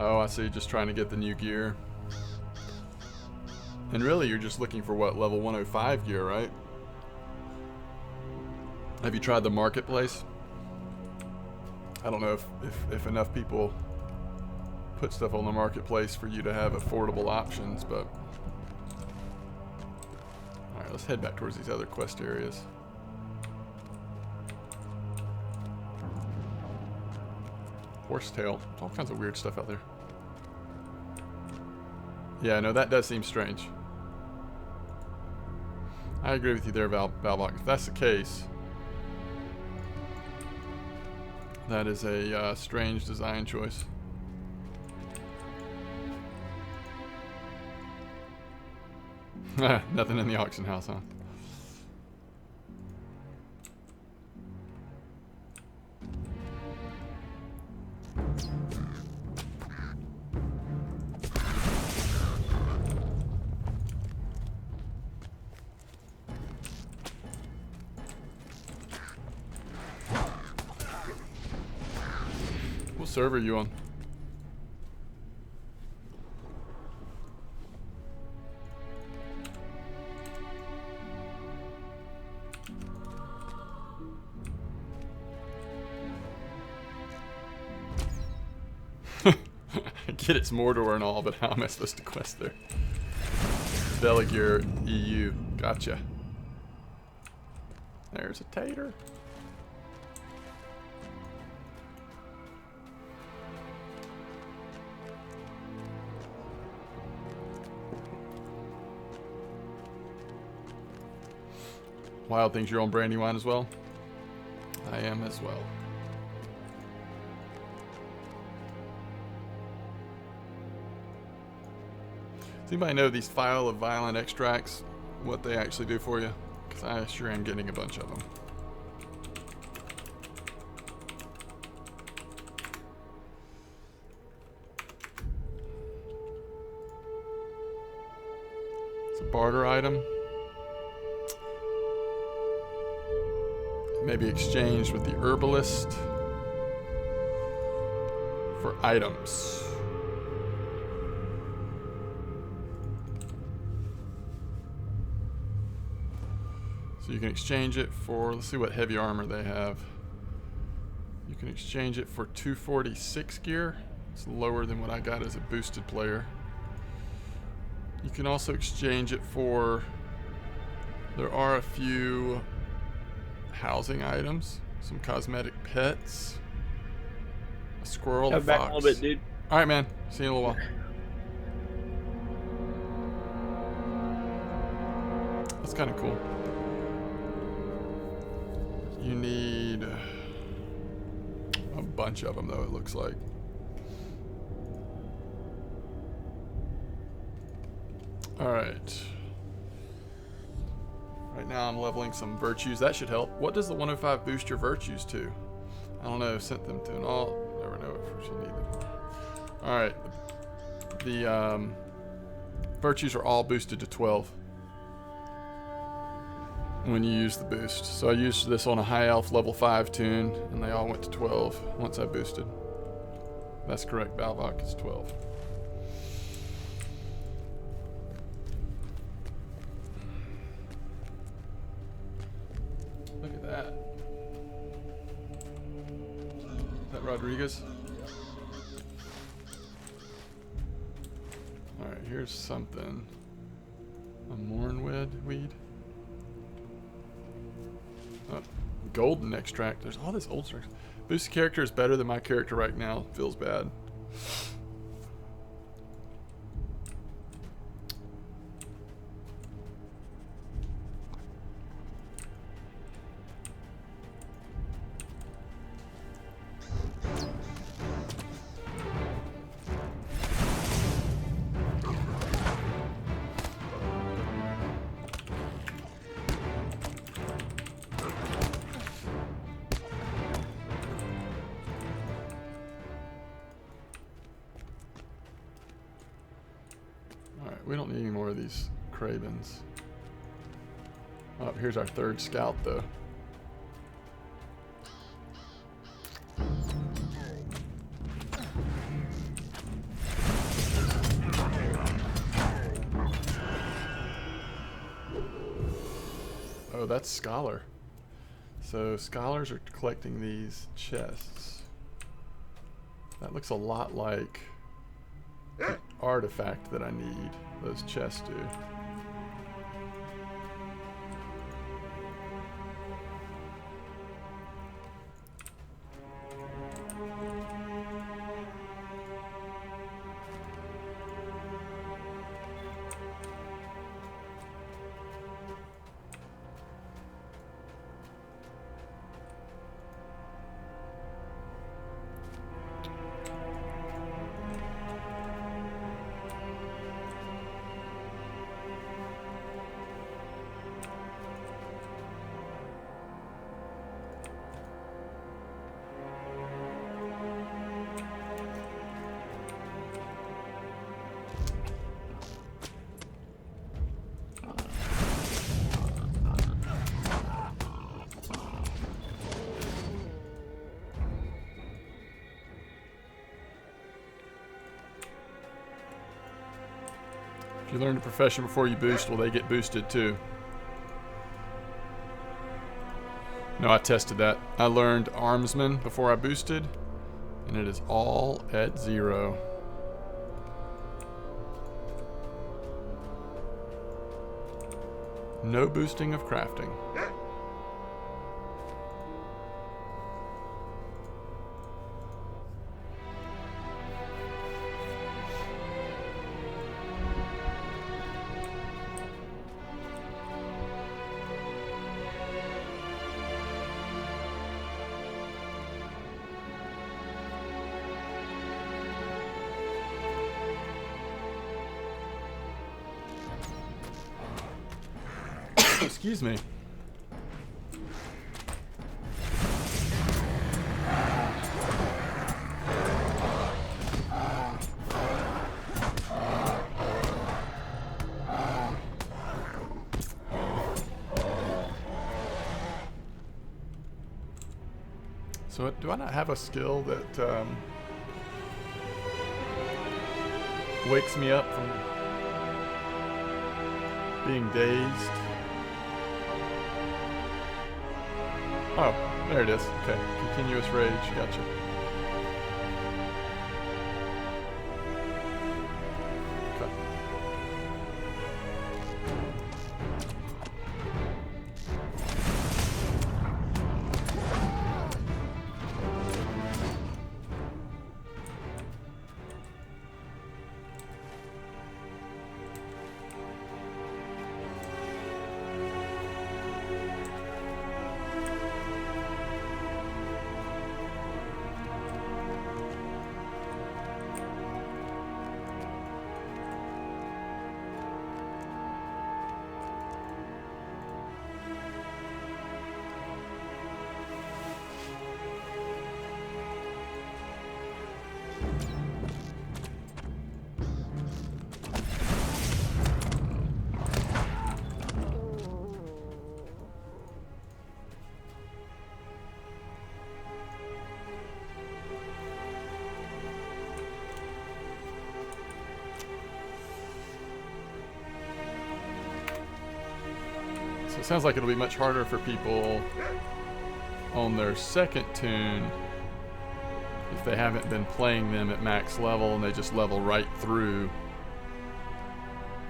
Oh, I see. Just trying to get the new gear. And really, you're just looking for what, level 105 gear, right? Have you tried the marketplace? I don't know if enough people put stuff on the marketplace for you to have affordable options, but... Alright, let's head back towards these other quest areas. Horsetail. All kinds of weird stuff out there. Yeah, no, that does seem strange. I agree with you there, Valbach. If that's the case, that is a strange design choice. Nothing in the auction house, huh? What server are you on? I get it's Mordor and all, but how am I supposed to quest there? Veligir EU. Gotcha. There's a tater. Wild Things, you're on Brandywine as well? I am as well. Does anybody know these Phial of Violent Extracts, what they actually do for you? Because I sure am getting a bunch of them. It's a barter item. Maybe exchanged with the herbalist for items. So you can exchange it for, let's see what heavy armor they have. You can exchange it for 246 gear. It's lower than what I got as a boosted player. You can also exchange it for, there are a few housing items, some cosmetic pets, a squirrel, a fox. Back a little bit, dude. All right, man. See you in a little while. That's kind of cool. You need a bunch of them, though, it looks like. All right. Right now I'm leveling some virtues. That should help. What does the 105 boost your virtues to? I don't know. Sent them to an alt. Never know if you need them. All right. The virtues are all boosted to 12 when you use the boost. So I used this on a high elf level 5 tune, and they all went to 12 once I boosted. That's correct. Balvok is 12. Look at that. Is that Rodriguez? Alright, here's something. A mornweed weed. Oh, golden extract. There's all this old stuff. Boosted character is better than my character right now. Feels bad. Alright, we don't need any more of these cravens. Oh, here's our third scout, though. Oh, that's Scholar. So scholars are collecting these chests. That looks a lot like the artifact that I need. Those chests do. If you learn a profession before you boost, will they get boosted too? No, I tested that. I learned Armsman before I boosted, and it is all at 0. No boosting of crafting. Excuse me. So do I not have a skill that wakes me up from being dazed? Oh, there it is. Okay, continuous rage. Gotcha. Okay. So it sounds like it'll be much harder for people on their second tune if they haven't been playing them at max level and they just level right through.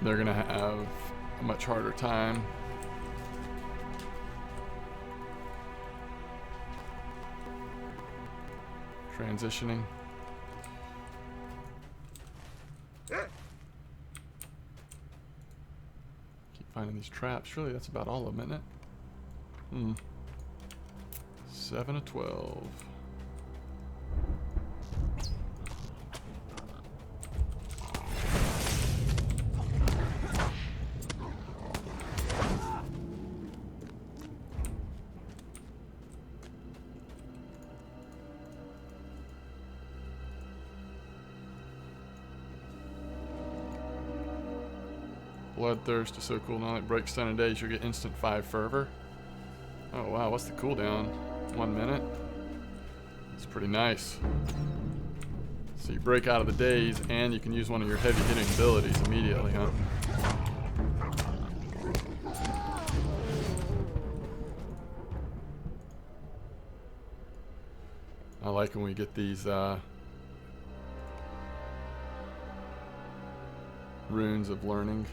They're gonna have a much harder time. Transitioning. Finding these traps. Really, that's about all of them, isn't it? 7 of 12. Bloodthirst is so cool. Now it breaks 10 days, you'll get instant 5 fervor. Oh wow, what's the cooldown? 1 minute? It's pretty nice. So you break out of the daze and you can use one of your heavy hitting abilities immediately, huh? I like when we get these runes of learning.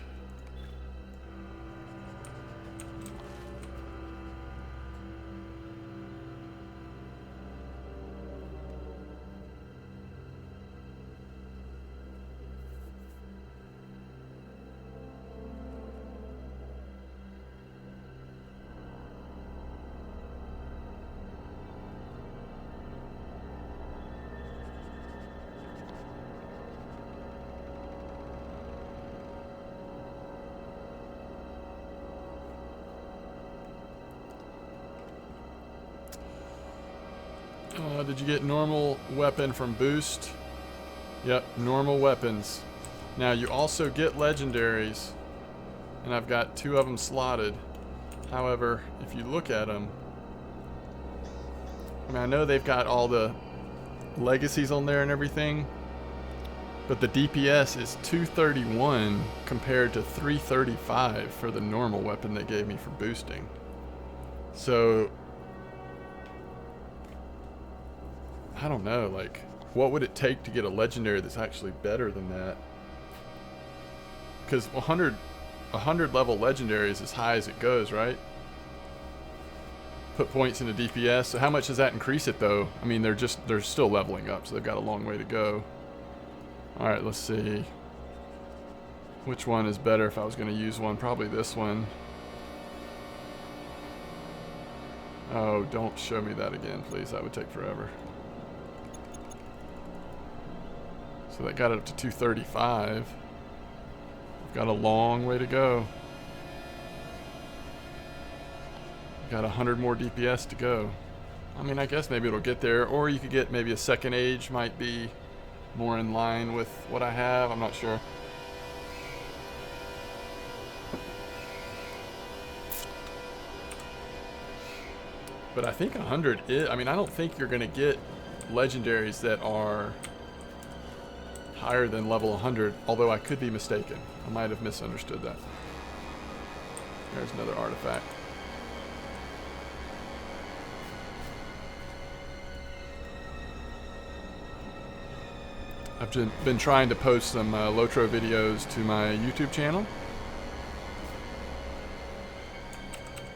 Did you get normal weapon from boost? Yep, normal weapons. Now you also get legendaries, and I've got 2 of them slotted. However, if you look at them, I mean, I know they've got all the legacies on there and everything, but the DPS is 231 compared to 335 for the normal weapon they gave me for boosting. So I don't know, like, what would it take to get a legendary that's actually better than that? Because 100 level legendary is as high as it goes, right? Put points into DPS. So how much does that increase it though? I mean, they're still leveling up, so they've got a long way to go. All right, let's see. Which one is better if I was going to use one? Probably this one. Oh, don't show me that again, please. That would take forever. So that got it up to 235. We've got a long way to go. Got 100 more DPS to go. I mean, I guess maybe it'll get there, or you could get maybe a second age might be more in line with what I have. I'm not sure. But I think 100 is, I mean, I don't think you're gonna get legendaries that are higher than level 100, although I could be mistaken. I might have misunderstood that. There's another artifact. I've been trying to post some LOTRO videos to my YouTube channel.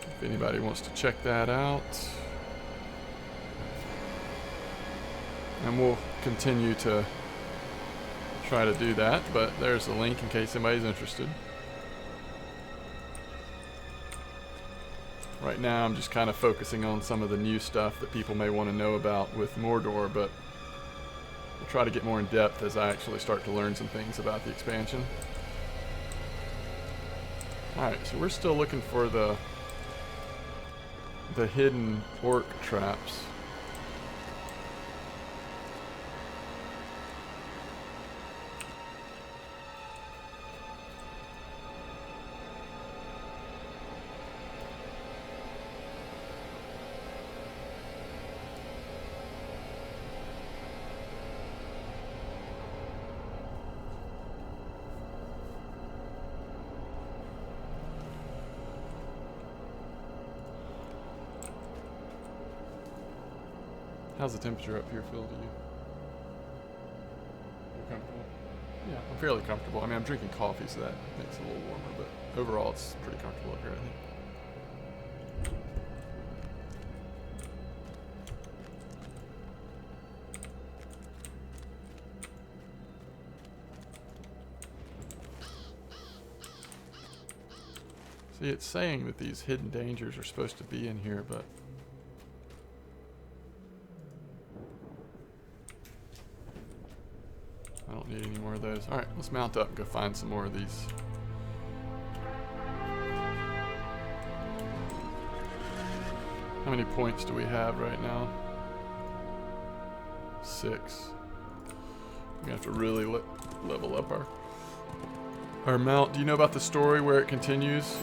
If anybody wants to check that out. And we'll continue to try to do that, but there's a link in case anybody's interested. Right now I'm just kind of focusing on some of the new stuff that people may want to know about with Mordor, but we'll try to get more in depth as I actually start to learn some things about the expansion. Alright, so we're still looking for the hidden orc traps. How's the temperature up here feel to you? You're comfortable? Yeah, I'm fairly comfortable. I mean, I'm drinking coffee, so that makes it a little warmer, but overall it's pretty comfortable up here, I think. See, it's saying that these hidden dangers are supposed to be in here, but I don't need any more of those. Alright, let's mount up and go find some more of these. How many points do we have right now? 6. We have to really level up our Or Mount, do you know about the story where it continues?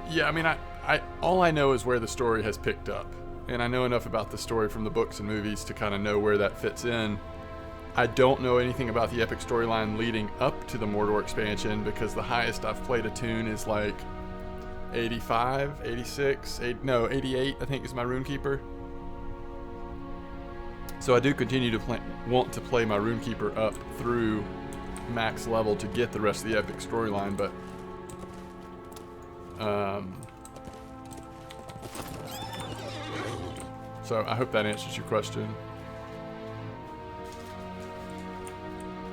Yeah, I mean, all I know is where the story has picked up. And I know enough about the story from the books and movies to kind of know where that fits in. I don't know anything about the epic storyline leading up to the Mordor expansion because the highest I've played a tune is like 85, 86, 88 I think is my Runekeeper. So I do continue to want to play my Runekeeper up through max level to get the rest of the epic storyline, but so I hope that answers your question.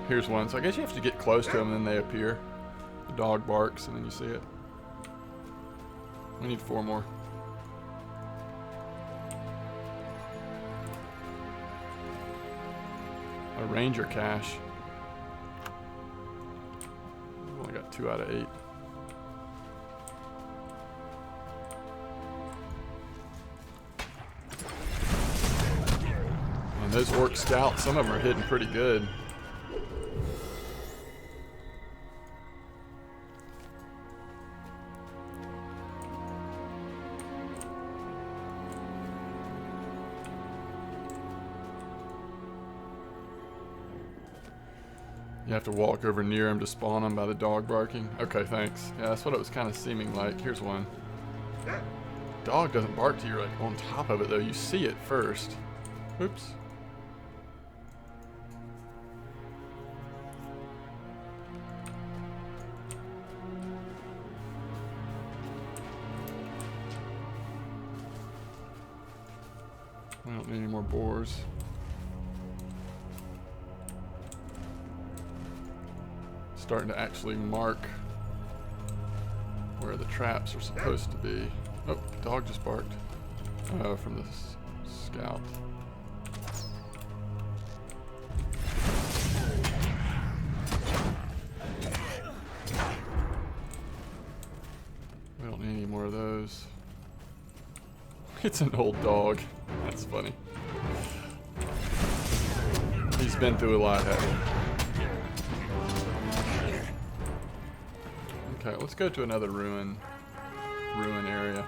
Here's one. So I guess you have to get close to them and then they appear. The dog barks and then you see it. We need 4 more. A ranger cache. We've only got 2 out of 8. And those orc scouts, some of them are hitting pretty good. You have to walk over near him to spawn him by the dog barking. Okay, thanks. Yeah, that's what it was kind of seeming like. Here's one. Dog doesn't bark till you're like on top of it though. You see it first. Oops. I don't need any more boars. Starting to actually mark where the traps are supposed to be. Oh, dog just barked. Oh, from the scout. We don't need any more of those. It's an old dog. That's funny. He's been through a lot, hasn't he? Okay, let's go to another ruin area.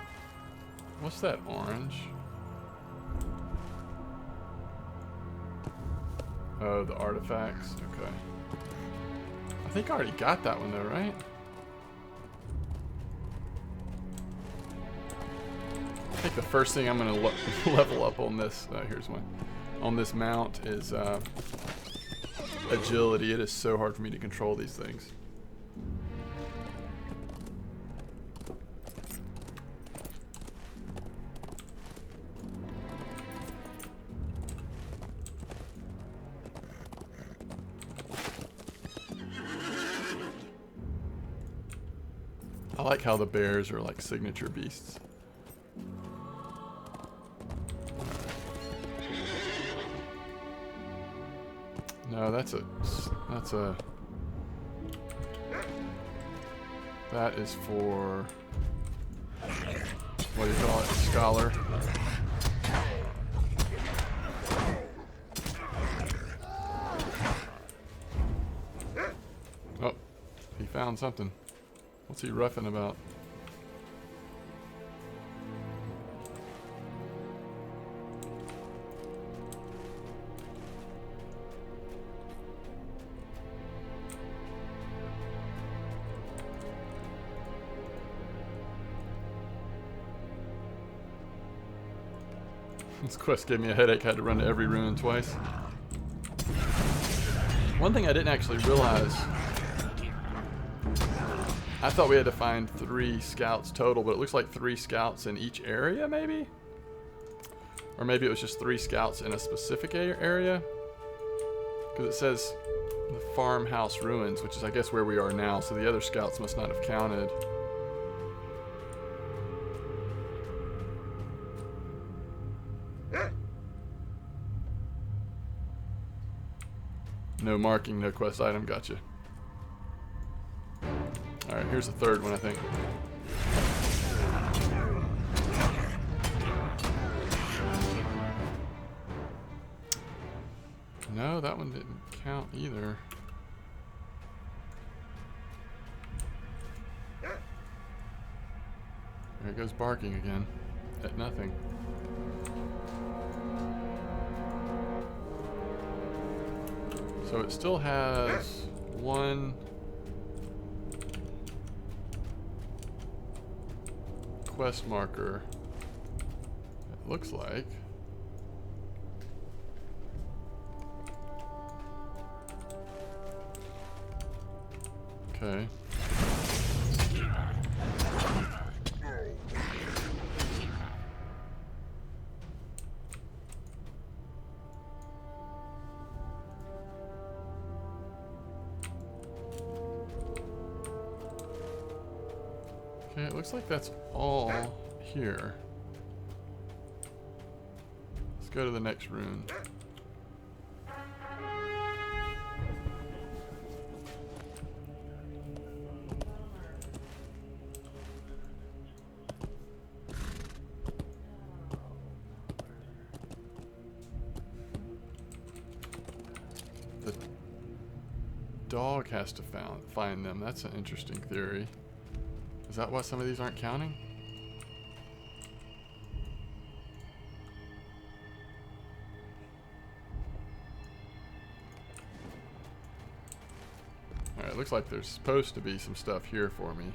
What's that orange? Oh, the artifacts. Okay. I think I already got that one though, right? I think the first thing I'm gonna level up on this, here's one, on this mount is agility. It is so hard for me to control these things. I like how the bears are like signature beasts. No, that is for, what do you call it, scholar. Oh, he found something. What's he roughing about? This quest gave me a headache. I had to run to every ruin twice. One thing I didn't actually realize, I thought we had to find 3 scouts total, but it looks like 3 scouts in each area, maybe? Or maybe it was just 3 scouts in a specific area? Because it says the farmhouse ruins, which is I guess where we are now, so the other scouts must not have counted. No marking, no quest item, gotcha. Alright, here's the 3rd one, I think. No, that one didn't count either. There it goes barking again at nothing. So it still has one quest marker, it looks like. Okay. Okay, it looks like that's all here. Let's go to the next rune. The dog has to find them. That's an interesting theory. Is that why some of these aren't counting? Alright, looks like there's supposed to be some stuff here for me.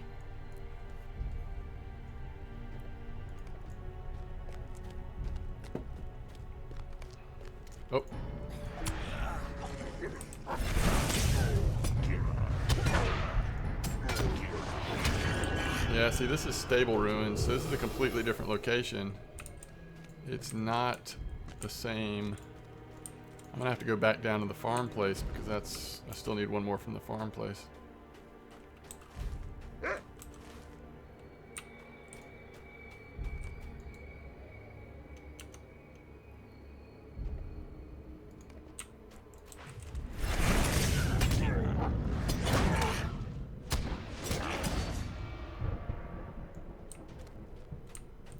Oh. Yeah, see, this is Stable Ruins, so this is a completely different location. It's not the same. I'm gonna have to go back down to the farm place because I still need one more from the farm place.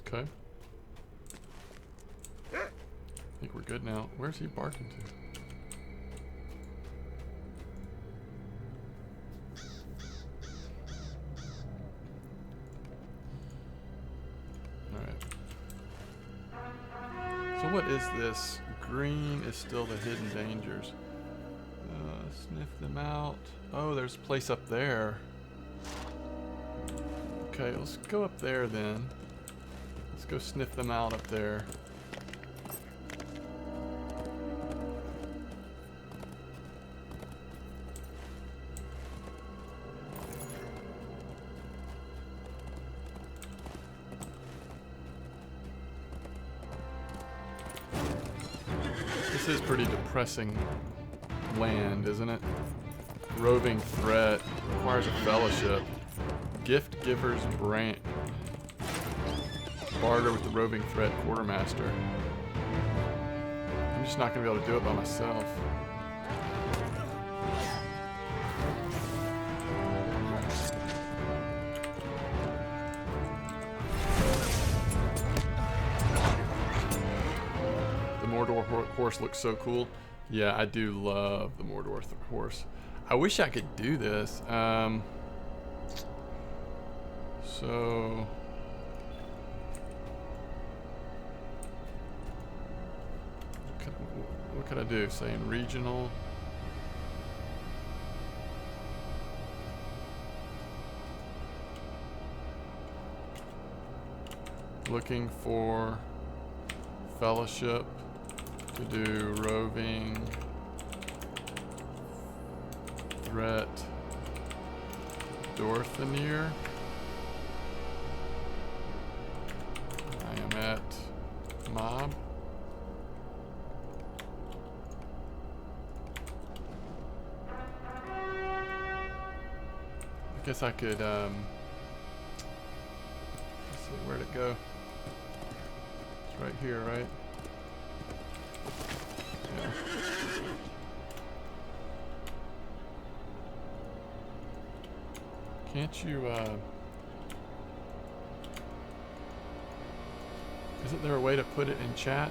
Okay. I think we're good now. Where's he barking to? Alright. So what is this? Green is still the hidden dangers. Sniff them out. Oh, there's a place up there. Okay, let's go up there then. Let's go sniff them out up there. This is pretty depressing land, isn't it? Roving threat requires a fellowship. Gift giver's branch. Barter with the roving threat quartermaster. I'm just not gonna be able to do it by myself. The Mordor horse looks so cool. Yeah, I do love the Mordor horse. I wish I could do this. So what could I do? Say in regional. Looking for fellowship to do roving threat Dorthanir. I am at mob. I guess I could let's see, where'd it go? It's right here, right? Yeah. Can't you isn't there a way to put it in chat?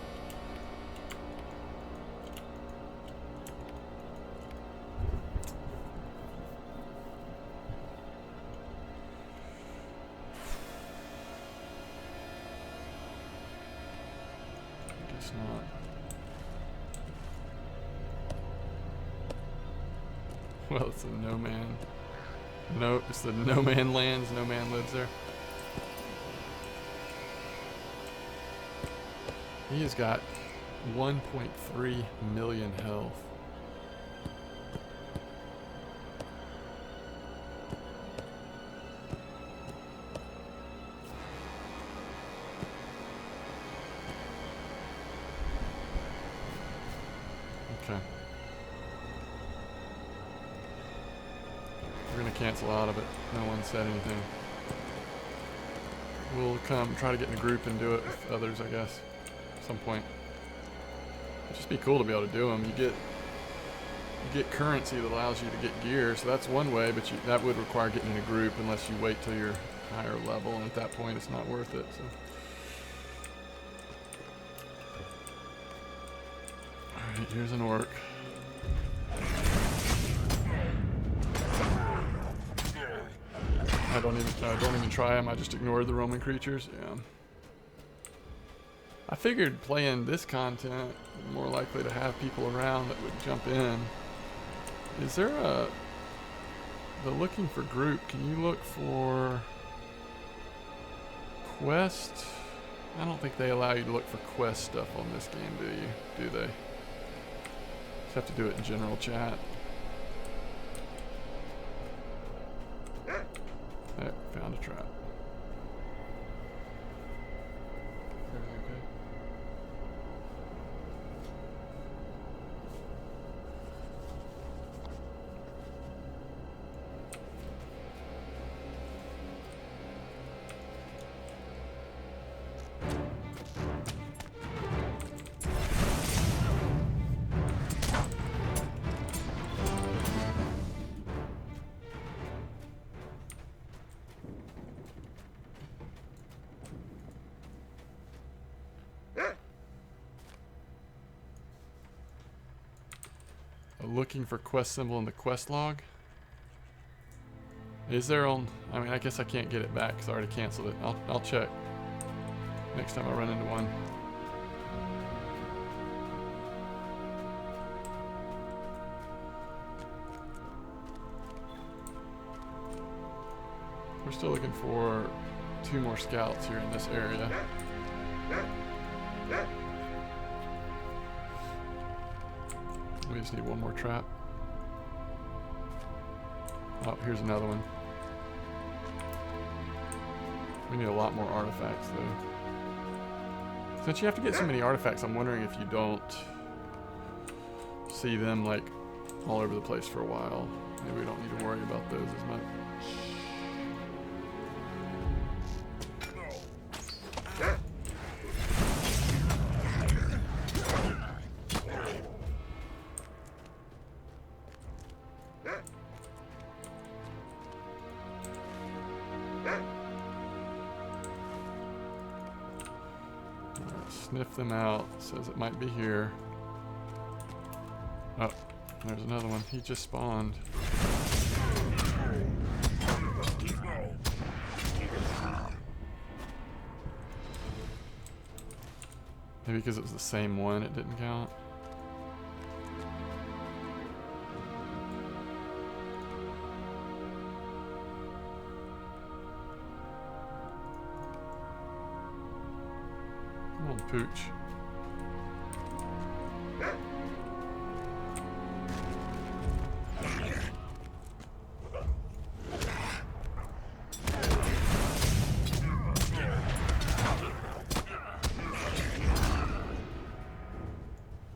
Guess not. Well, it's a no man. No, it's the no man lands. No man lives there. He has got 1.3 million health. Okay. We're gonna cancel out of it. No one said anything. We'll try to get in a group and do it with others, I guess, at some point. It'd just be cool to be able to do them. You get currency that allows you to get gear, so that's one way, but that would require getting in a group unless you wait till you're higher level, and at that point it's not worth it. So. Alright, here's an orc. I don't even try them. I just ignored the Roman creatures. Yeah. I figured playing this content, more likely to have people around that would jump in. Is there the looking for group? Can you look for quest? I don't think they allow you to look for quest stuff on this game, do you? Do they? Just have to do it in general chat. There, found a trap. Everything okay? Looking for quest symbol in the quest log. Is there on? I mean, I guess I can't get it back because I already canceled it. I'll check next time I run into one. We're still looking for 2 more scouts here in this area. We just need one more trap. Oh, here's another one. We need a lot more artifacts, though. Since you have to get so many artifacts, I'm wondering if you don't see them, like, all over the place for a while. Maybe we don't need to worry about those as much. Sniff them out. Says it might be here. Oh, there's another one. He just spawned. Maybe because it was the same one, it didn't count. Come on, Pooch.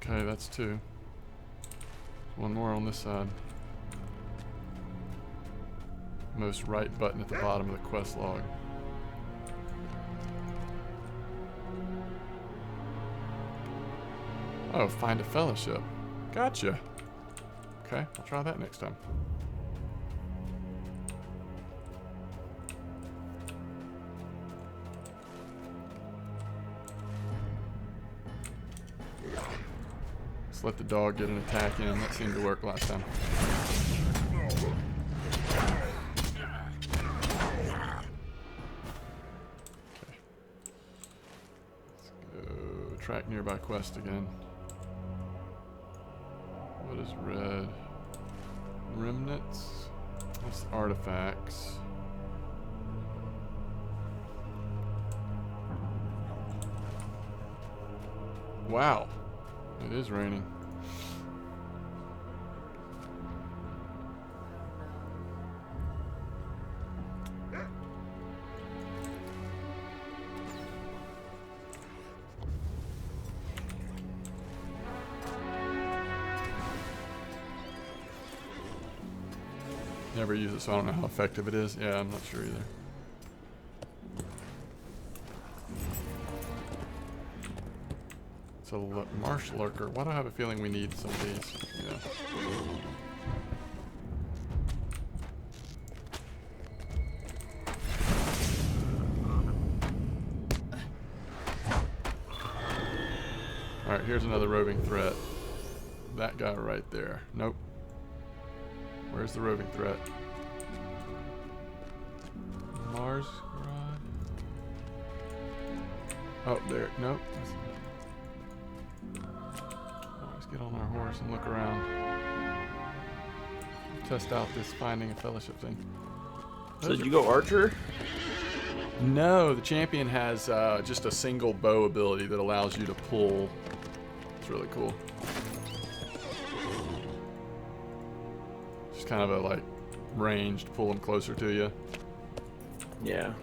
Okay, that's 2. One more on this side. Most right button at the bottom of the quest log. Oh, find a fellowship. Gotcha. Okay, I'll try that next time. Let's let the dog get an attack in. That seemed to work last time. Okay. Let's go track nearby quest again. What is red? Remnants? That's artifacts. Wow. It is raining. Never use it, so I don't know how effective it is. Yeah, I'm not sure either. It's a marsh lurker. Why do I have a feeling we need some of these? Yeah. Alright, here's another roving threat. That guy right there. Nope. Where's the roving threat? Mars Rod? Oh, there. Nope. Let's get on our horse and look around. Test out this finding a fellowship thing. So did you go archer? No, the champion has just a single bow ability that allows you to pull. It's really cool. Just kind of a like range to pull them closer to you. Yeah.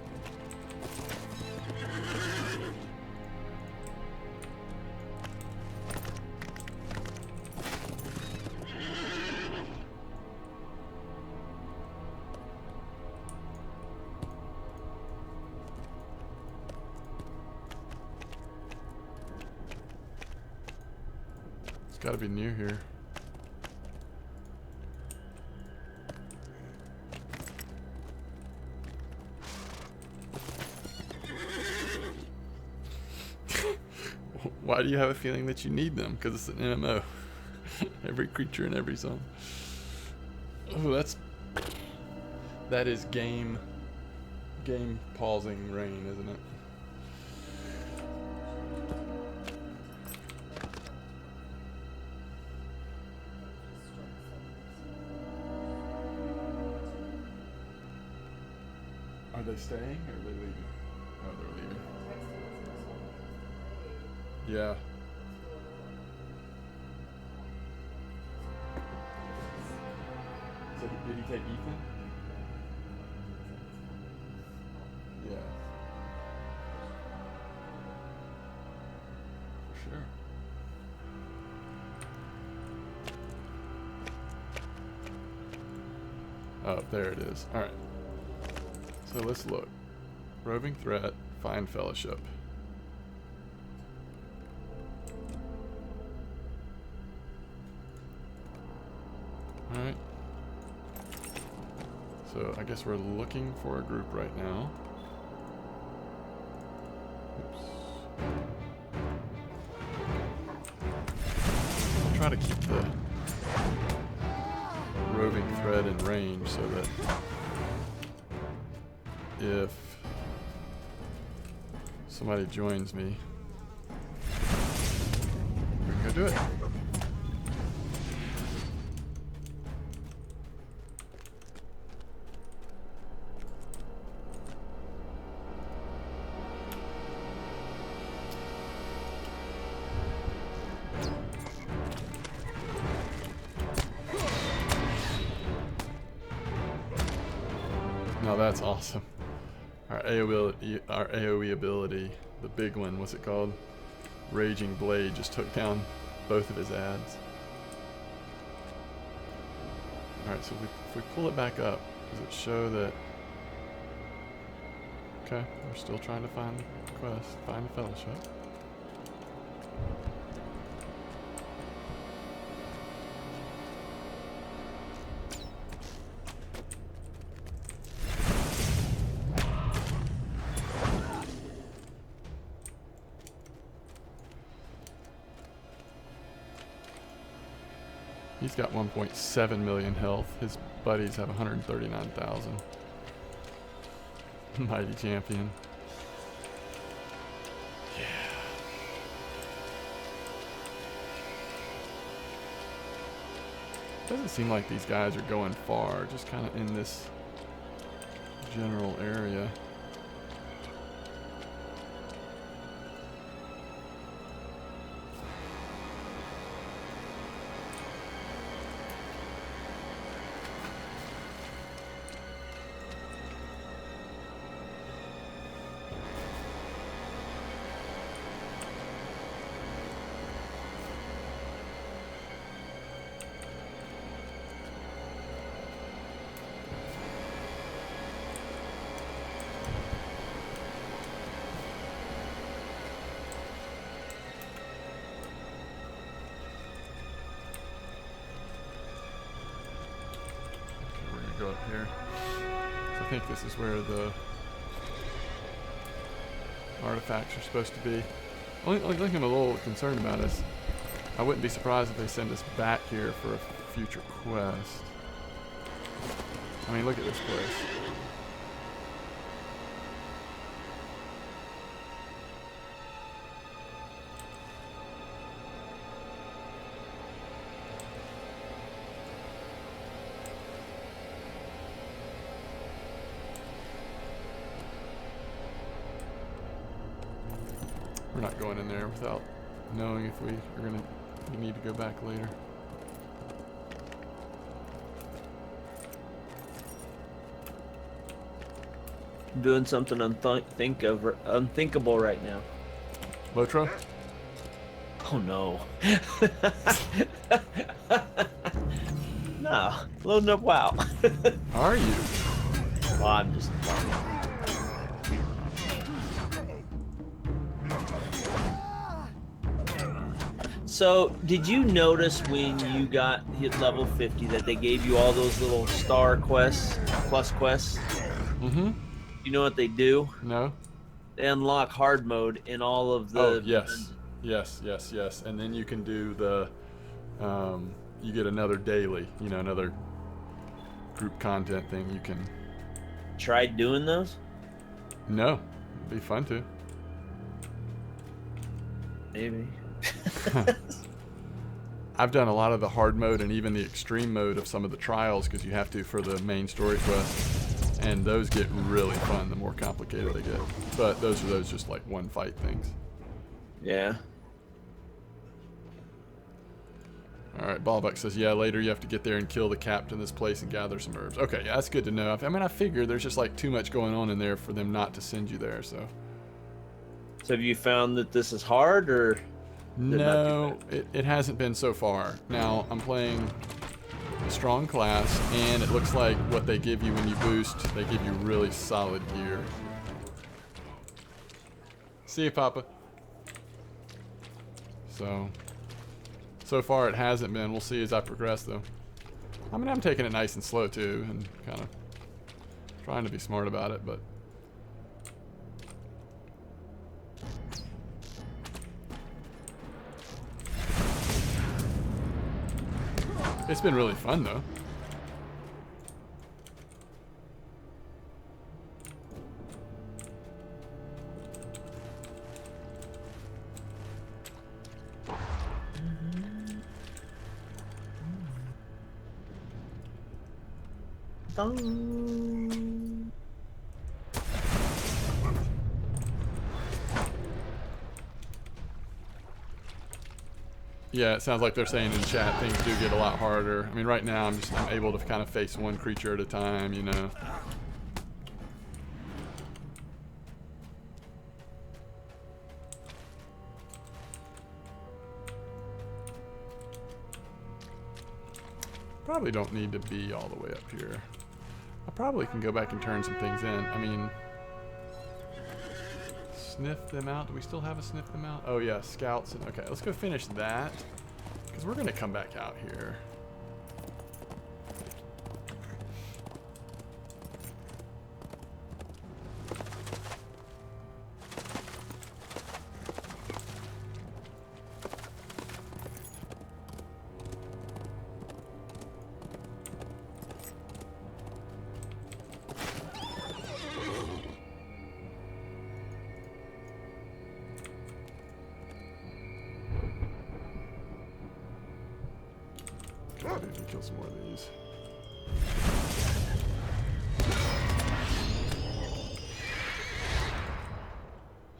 It's got to be near here. Why do you have a feeling that you need them? Because it's an MMO. Every creature in every zone. Oh, that is game pausing rain, isn't it? Are they staying or are they leaving? Oh, they're leaving. Yeah. So did he take Ethan? Yeah. For sure. Oh, there it is. Alright. So let's look. Roving threat, find fellowship. Alright. So I guess we're looking for a group right now. Oops. I'll try to keep the roving thread in range so that if somebody joins me, we can go do it. Now that's awesome. Our AoE ability, the big one, what's it called? Raging Blade just took down both of his ads. Alright, so if we pull it back up, does it show that... Okay, we're still trying to find the quest, find the fellowship. He's got 1.7 million health. His buddies have 139,000. Mighty champion. Yeah. Doesn't seem like these guys are going far, just kind of in this general area. Go up here. So I think this is where the artifacts are supposed to be. Only thing I'm a little concerned about is I wouldn't be surprised if they send us back here for a future quest. I mean, look at this place. We're not going in there without knowing if we are going to need to go back later. I'm doing something unthinkable right now. LOTRO? Oh no. No, loading up WoW. Are you? Well, I'm just. So, did you notice when you got hit level 50 that they gave you all those little star quests, plus quests? Mm-hmm. You know what they do? No? They unlock hard mode in all of the... Oh, yes. Yes. And then you can do the... you get another daily, you know, another group content thing you can... Tried doing those? No. It'd be fun to. Maybe. I've done a lot of the hard mode and even the extreme mode of some of the trials because you have to for the main story quest, and those get really fun the more complicated they get. But those are just like one fight things. Yeah. All right, Ballbuck says, yeah, later you have to get there and kill the captain of this place and gather some herbs. Okay, yeah, that's good to know. I mean, I figure there's just like too much going on in there for them not to send you there, so. So have you found that this is hard, or? No, it hasn't been so far. Now, I'm playing a strong class, and it looks like what they give you when you boost, they give you really solid gear. See you, Papa. So far it hasn't been. We'll see as I progress, though. I mean, I'm taking it nice and slow, too, and kind of trying to be smart about it, but... It's been really fun, though. Yeah, it sounds like they're saying in chat things do get a lot harder. I mean, right now I'm able to kind of face one creature at a time, you know. Probably don't need to be all the way up here. I probably can go back and turn some things in. I mean, sniff them out. Do we still have a sniff them out? Oh yeah, scouts. And okay, let's go finish that because we're gonna come back out here. I need to kill some more of these.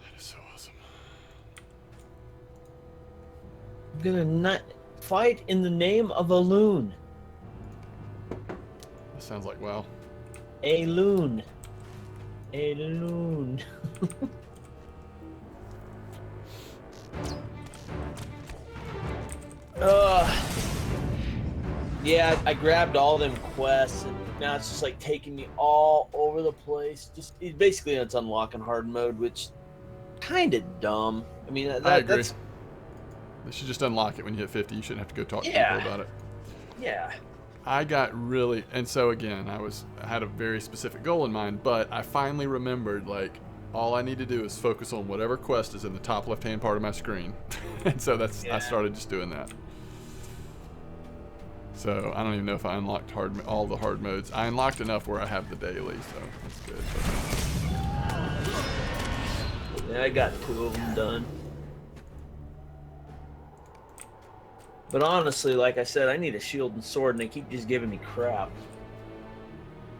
That is so awesome. I'm gonna not fight in the name of a loon. That sounds like WoW. A loon. A loon. Yeah, I grabbed all them quests, and now it's just like taking me all over the place. Basically, it's unlocking hard mode, which kind of dumb. I mean, I agree. that's They should just unlock it when you hit 50. You shouldn't have to go talk to Yeah. people about it. yeah. I got really, and so again, I had a very specific goal in mind, but I finally remembered, like, all I need to do is focus on whatever quest is in the top left-hand part of my screen. And so I started just doing that. So I don't even know if I unlocked all the hard modes. I unlocked enough where I have the daily, so that's good. Yeah, I got 2 of them done. But honestly, like I said, I need a shield and sword, and they keep just giving me crap.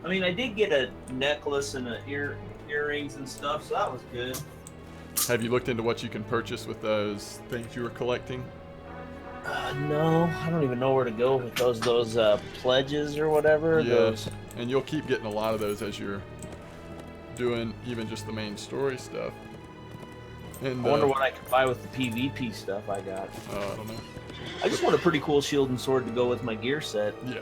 I mean, I did get a necklace and earrings and stuff, so that was good. Have you looked into what you can purchase with those things you were collecting? No, I don't even know where to go with those pledges or whatever. Yes, and you'll keep getting a lot of those as you're doing even just the main story stuff. And I wonder what I could buy with the PvP stuff I got. I don't know. I just want a pretty cool shield and sword to go with my gear set. Yeah.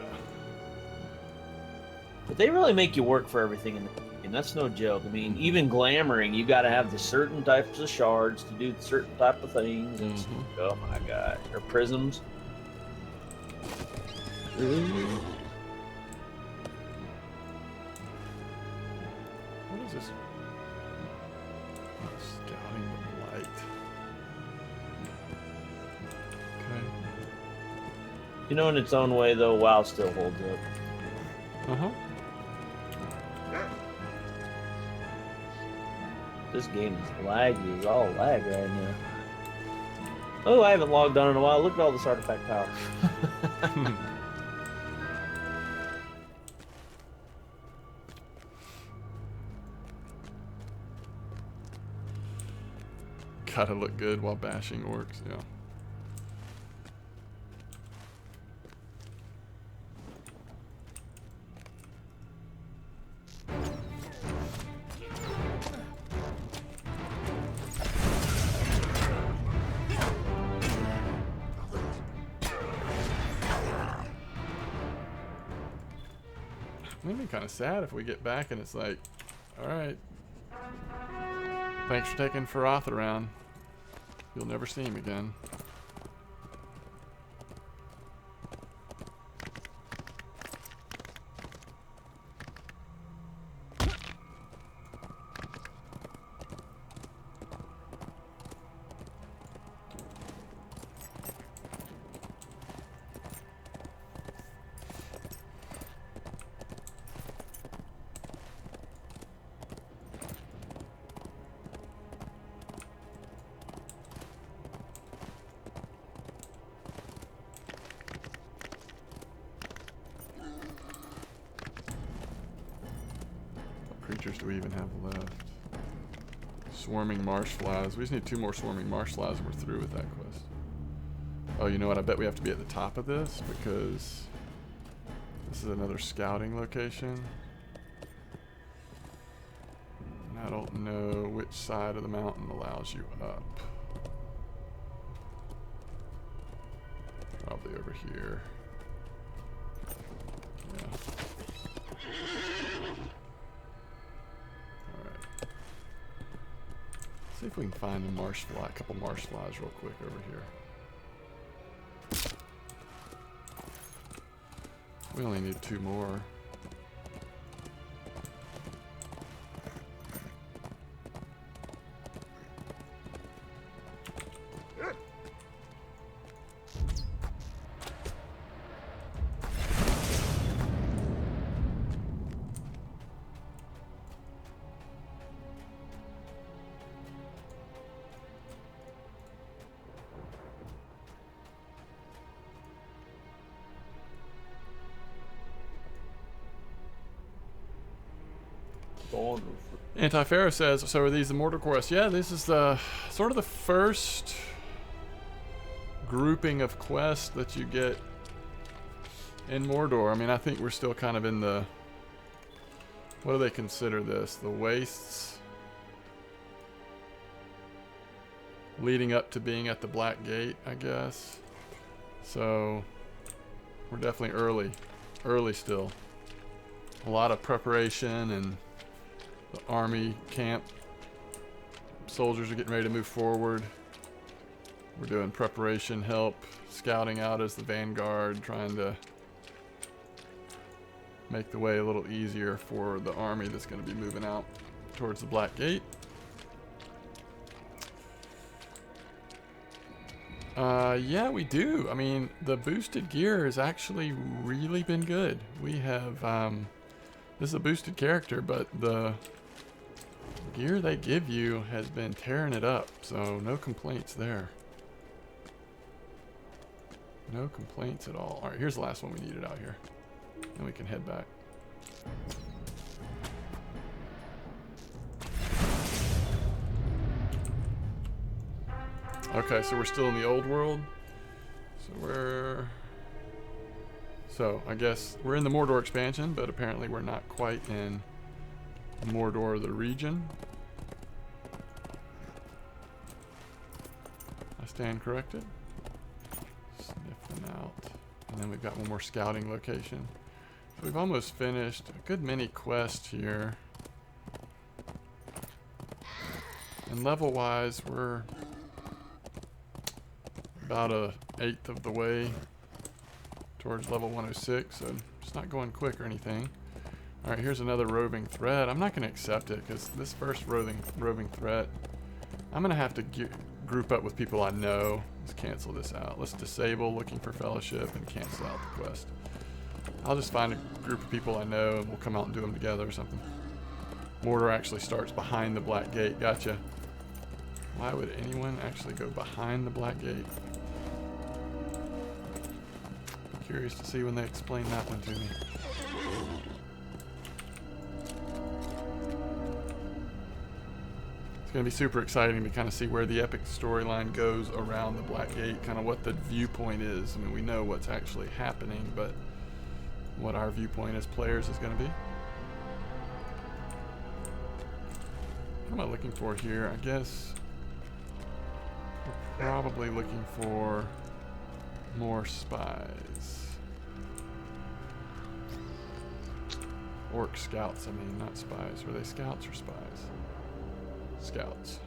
But they really make you work for everything in the game. That's no joke. I mean, even glamoring, you got to have the certain types of shards to do certain type of things. And oh my god, or prisms. What is this? Scouting the light. Okay. You know, in its own way, though, WoW still holds up. Uh-huh. This game is laggy. It's all lag right now. Oh, I haven't logged on in a while. Look at all this artifact power. Gotta look good while bashing orcs, yeah. It'd be kind of sad if we get back and it's like, alright, thanks for taking Farath around. You'll never see him again. Creatures do we even have left? Swarming marsh flies. We just need 2 more swarming marsh flies and we're through with that quest. Oh, you know what? I bet we have to be at the top of this because this is another scouting location. And I don't know which side of the mountain allows you up. Probably over here. Yeah. See if we can find a couple marsh flies real quick over here. We only need 2 more. Going for Antipharaoh says, so are these the Mordor quests? Yeah, this is the sort of the first grouping of quests that you get in Mordor. I mean, I think we're still kind of in the, what do they consider this? The wastes leading up to being at the Black Gate, I guess. So we're definitely early still. A lot of preparation, and the army camp soldiers are getting ready to move forward. We're doing preparation help, scouting out as the vanguard, trying to make the way a little easier for the army that's going to be moving out towards the Black Gate. Yeah, we do. I mean, the boosted gear has actually really been good. We have, this is a boosted character, but the gear they give you has been tearing it up, so no complaints there. No complaints at all. Alright, here's the last one we needed out here. Then we can head back. Okay, so we're still in the old world. So I guess we're in the Mordor expansion, but apparently we're not quite in Mordor the region. I stand corrected. Sniffing out. And then we've got one more scouting location. So we've almost finished a good many quests here. And level wise, we're about a 1/8 of the way towards level 106, so it's not going quick or anything. Alright, here's another roving threat. I'm not going to accept it because this first roving threat, I'm going to have to group up with people I know. Let's cancel this out. Let's disable looking for fellowship and cancel out the quest. I'll just find a group of people I know and we'll come out and do them together or something. Mordor actually starts behind the Black Gate. Gotcha. Why would anyone actually go behind the Black Gate? Curious to see when they explain that one to me. It's going to be super exciting to kind of see where the epic storyline goes around the Black Gate, kind of what the viewpoint is. I mean, we know what's actually happening, but what our viewpoint as players is going to be. What am I looking for here? I guess we're probably looking for more spies. Orc scouts, I mean, not spies. Were they scouts or spies? Scouts.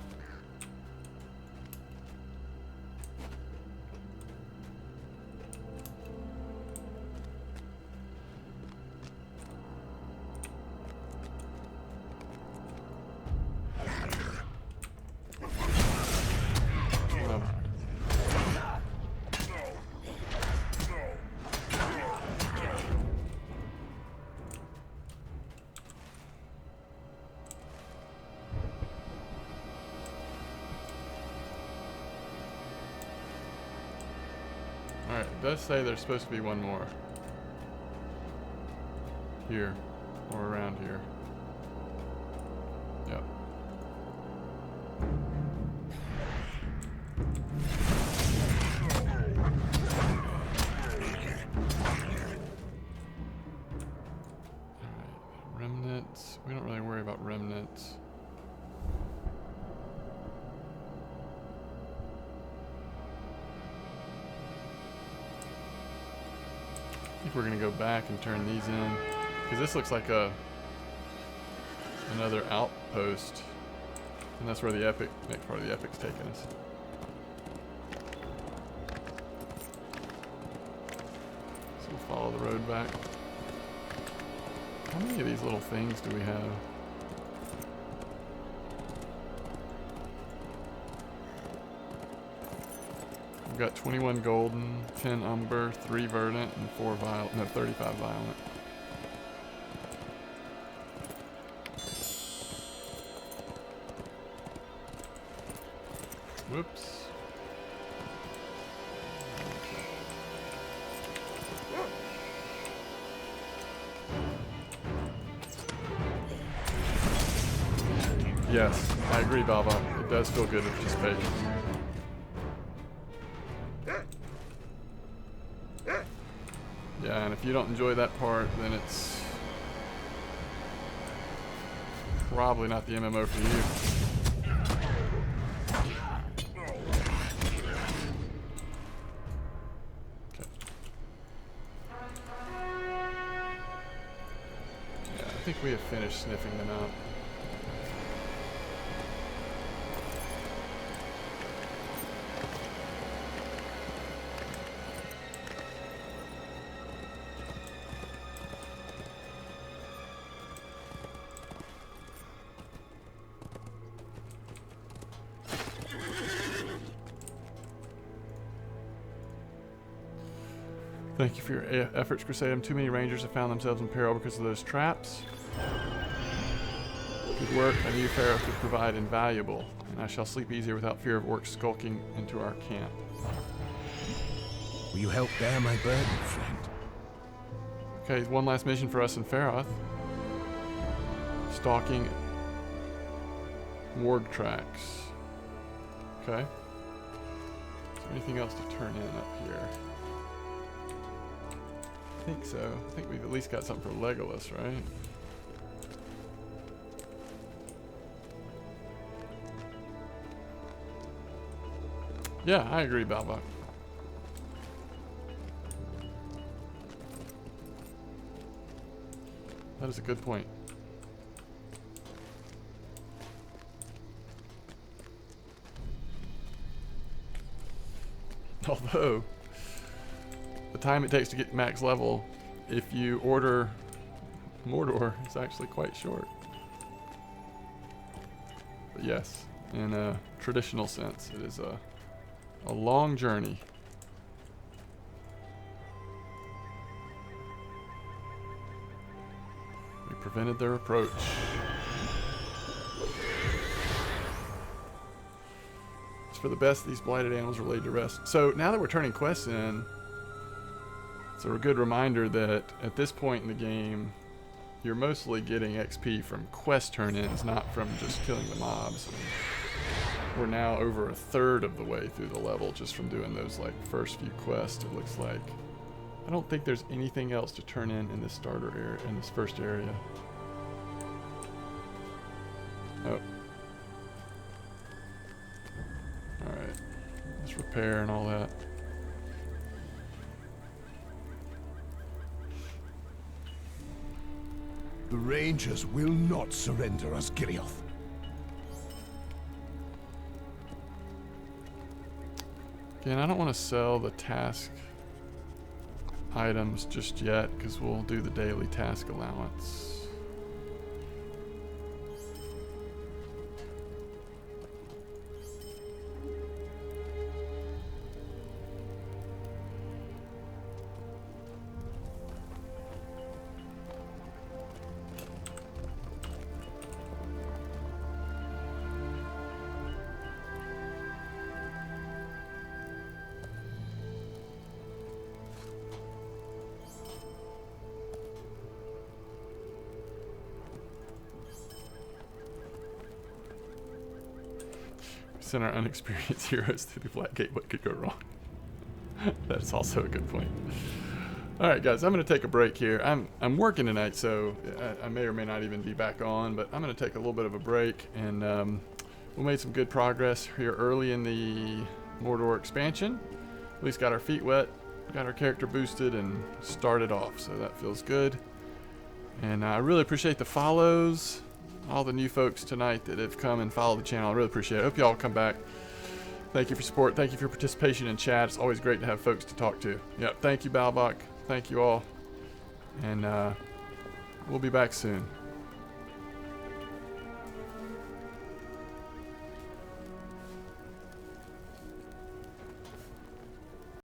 Alright, it does say there's supposed to be one more. Here. Or around here. Yep. Alright, remnants. We don't really worry about remnants. I think we're gonna go back and turn these in, because this looks like another outpost, and that's where the next part of the epic's taking us. So we'll follow the road back. How many of these little things do we have? We've got 21 golden, 10 umber, 3 verdant, and 4 violent. No, 35 violent. Whoops. Yes, I agree, Balba. It does feel good to participate. Yeah, and if you don't enjoy that part, then it's probably not the MMO for you. Okay. Yeah, I think we have finished sniffing them out. Thank you for your efforts, Crusadem. Too many rangers have found themselves in peril because of those traps. Good work. A new pharaoh could provide invaluable, and I shall sleep easier without fear of orcs skulking into our camp. Will you help bear my burden, friend? Okay, one last mission for us in Faroth. Stalking ward tracks. Okay. Is there anything else to turn in up here? I think so. I think we've at least got something for Legolas, right? Yeah, I agree, Balbach. That is a good point. Although, the time it takes to get max level, if you order Mordor, is actually quite short. But yes, in a traditional sense, it is a long journey. We prevented their approach. It's for the best these blighted animals are laid to rest. So now that we're turning quests in, it's a good reminder that at this point in the game, you're mostly getting XP from quest turn-ins, not from just killing the mobs. And we're now over a third of the way through the level just from doing those like first few quests, it looks like. I don't think there's anything else to turn in this starter area, in this first area. Oh. Alright. Let's repair and all that. The Rangers will not surrender us, Girioth. Again, I don't want to sell the task items just yet because we'll do the daily task allowance. Send our unexperienced heroes through the Black Gate. What could go wrong? That's also a good point. All right, guys, I'm going to take a break here. I'm working tonight, so I may or may not even be back on, but I'm going to take a little bit of a break, and we made some good progress here early in the Mordor expansion. At least got our feet wet, got our character boosted, and started off, so that feels good. And I really appreciate the follows. All the new folks tonight that have come and followed the channel. I really appreciate it. I hope you all come back. Thank you for support. Thank you for your participation in chat. It's always great to have folks to talk to. Yep. Thank you, Balbach. Thank you all. And we'll be back soon.